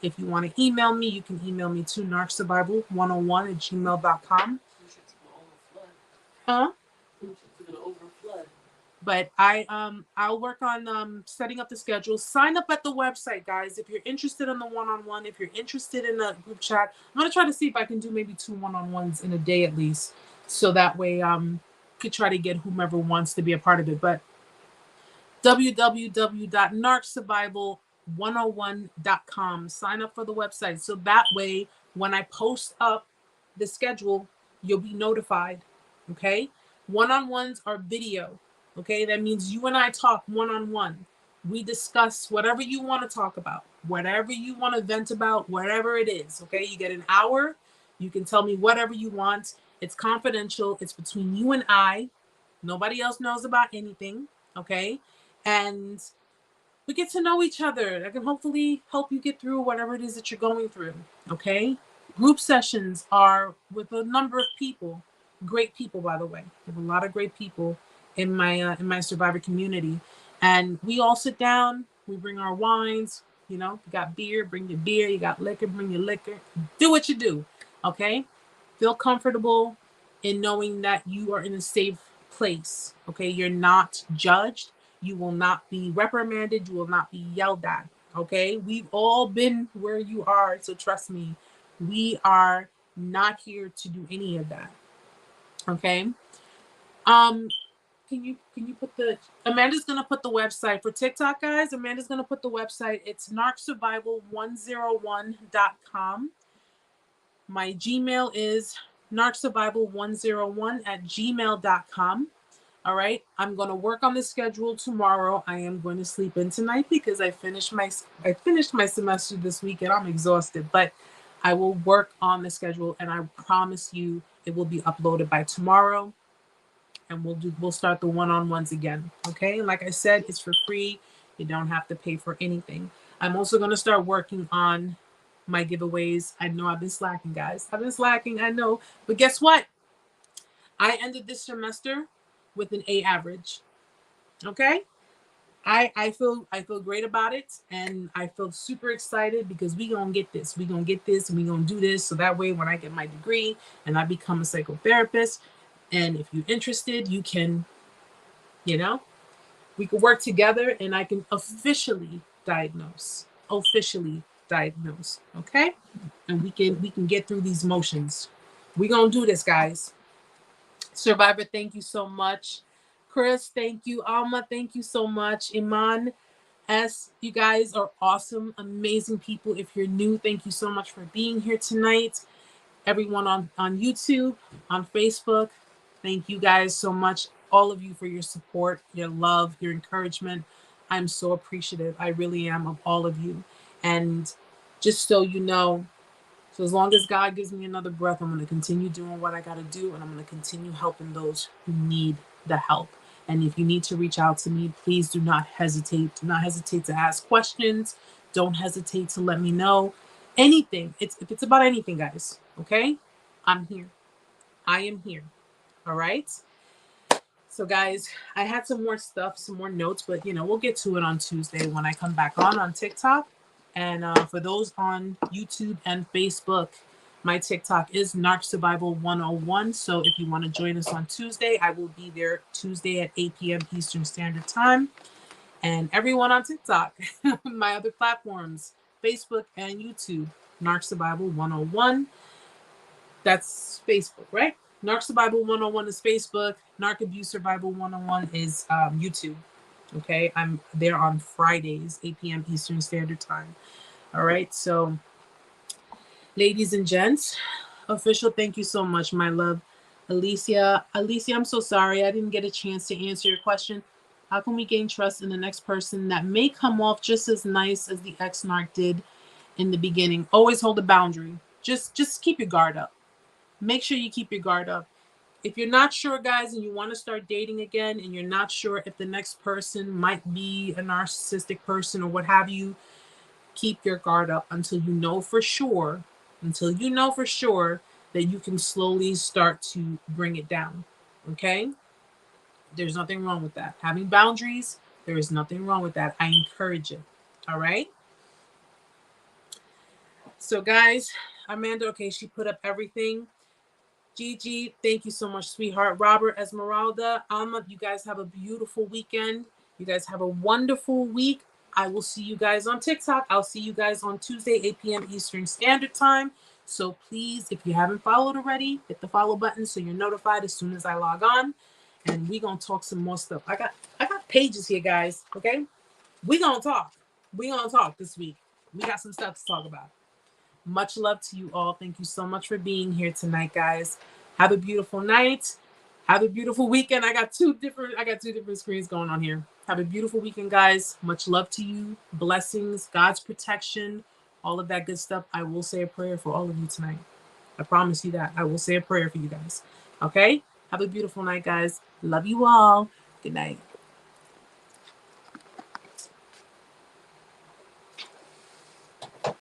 if you want to email me, you can email me to narcsurvival101@gmail.com. Huh? But I'll work on setting up the schedule. Sign up at the website, guys. If you're interested in the one-on-one, if you're interested in the group chat, I'm gonna try to see if I can do maybe 2 one-on-ones in a day at least. So that way could try to get whomever wants to be a part of it. But www.narcsurvival101.com. Sign up for the website. So that way, when I post up the schedule, you'll be notified. Okay? One-on-ones are video. Okay? That means you and I talk one-on-one. We discuss whatever you want to talk about, whatever you want to vent about, whatever it is. Okay? You get an hour. You can tell me whatever you want. It's confidential. It's between you and I. Nobody else knows about anything. Okay? And we get to know each other. I can hopefully help you get through whatever it is that you're going through. Okay? Group sessions are with a number of people. Great people, by the way. There's a lot of great people in my survivor community. And we all sit down, we bring our wines, you got beer, bring your beer, you got liquor, bring your liquor. Do what you do. Okay? Feel comfortable in knowing that you are in a safe place. Okay? You're not judged. You will not be reprimanded. You will not be yelled at. Okay? We've all been where you are, so trust me, we are not here to do any of that. Okay? Can you put Amanda's gonna put the website for TikTok, guys. Amanda's gonna put the website. It's narcsurvival101.com. My Gmail is narcsurvival101@gmail.com. All right. I'm going to work on the schedule tomorrow. I am going to sleep in tonight because I finished my semester this week and I'm exhausted, but I will work on the schedule and I promise you it will be uploaded by tomorrow, and we'll start the one-on-ones again. Okay. Like I said, it's for free. You don't have to pay for anything. I'm also going to start working on my giveaways. I know I've been slacking, guys. I've been slacking. I know, but guess what? I ended this semester with an A average. Okay. I feel great about it, and I feel super excited because we gonna get this. We gonna get this, and we gonna do this. So that way, when I get my degree and I become a psychotherapist, and if you're interested, you can, you know, we could work together, and I can officially diagnose. Officially diagnose. Okay, and we can get through these motions. We gonna do this, guys. Survivor, thank you so much. Chris, thank you. Alma, thank you so much. Iman, S, you guys are awesome, amazing people. If you're new, thank you so much for being here tonight. Everyone on YouTube, on Facebook, thank you guys so much. All of you for your support, your love, your encouragement. I'm so appreciative. I really am of all of you. And just so you know, so as long as God gives me another breath, I'm going to continue doing what I got to do, and I'm going to continue helping those who need the help. And if you need to reach out to me, please do not hesitate. Do not hesitate to ask questions. Don't hesitate to let me know anything. If it's about anything, guys, okay? I'm here. I am here. All right? So guys, I had some more stuff, some more notes, but we'll get to it on Tuesday when I come back on TikTok. And for those on YouTube and Facebook, my TikTok is Narc Survival 101. So if you want to join us on Tuesday, I will be there Tuesday at 8 p.m. Eastern Standard Time. And everyone on TikTok, my other platforms, Facebook and YouTube, Narc Survival 101. That's Facebook, right? Narc Survival 101 is Facebook. Narc Abuse Survival 101 is YouTube. Okay, I'm there on Fridays, 8 p.m. Eastern Standard Time. All right, so ladies and gents, official, thank you so much, my love. Alicia, I'm so sorry I didn't get a chance to answer your question. How can we gain trust in the next person that may come off just as nice as the ex-narc did in the beginning? Always hold a boundary. Just keep your guard up. Make sure you keep your guard up. If you're not sure, guys, and you want to start dating again, and you're not sure if the next person might be a narcissistic person or what have you, keep your guard up until you know for sure, that you can slowly start to bring it down. Okay? There's nothing wrong with that. Having boundaries, there is nothing wrong with that. I encourage it. All right? So, guys, Amanda, okay, she put up everything. Gigi, thank you so much, sweetheart. Robert, Esmeralda, Alma, you guys have a beautiful weekend. You guys have a wonderful week. I will see you guys on TikTok. I'll see you guys on Tuesday, 8 p.m. Eastern Standard Time. So please, if you haven't followed already, hit the follow button so you're notified as soon as I log on. And we're gonna talk some more stuff. I got pages here, guys. Okay? We're gonna talk. We're gonna talk this week. We got some stuff to talk about. Much love to you all. Thank you so much for being here tonight, guys. Have a beautiful night. Have a beautiful weekend. I got two different screens going on here. Have a beautiful weekend, guys. Much love to you. Blessings, God's protection, all of that good stuff. I will say a prayer for all of you tonight. I promise you that. I will say a prayer for you guys. Okay? Have a beautiful night, guys. Love you all. Good night.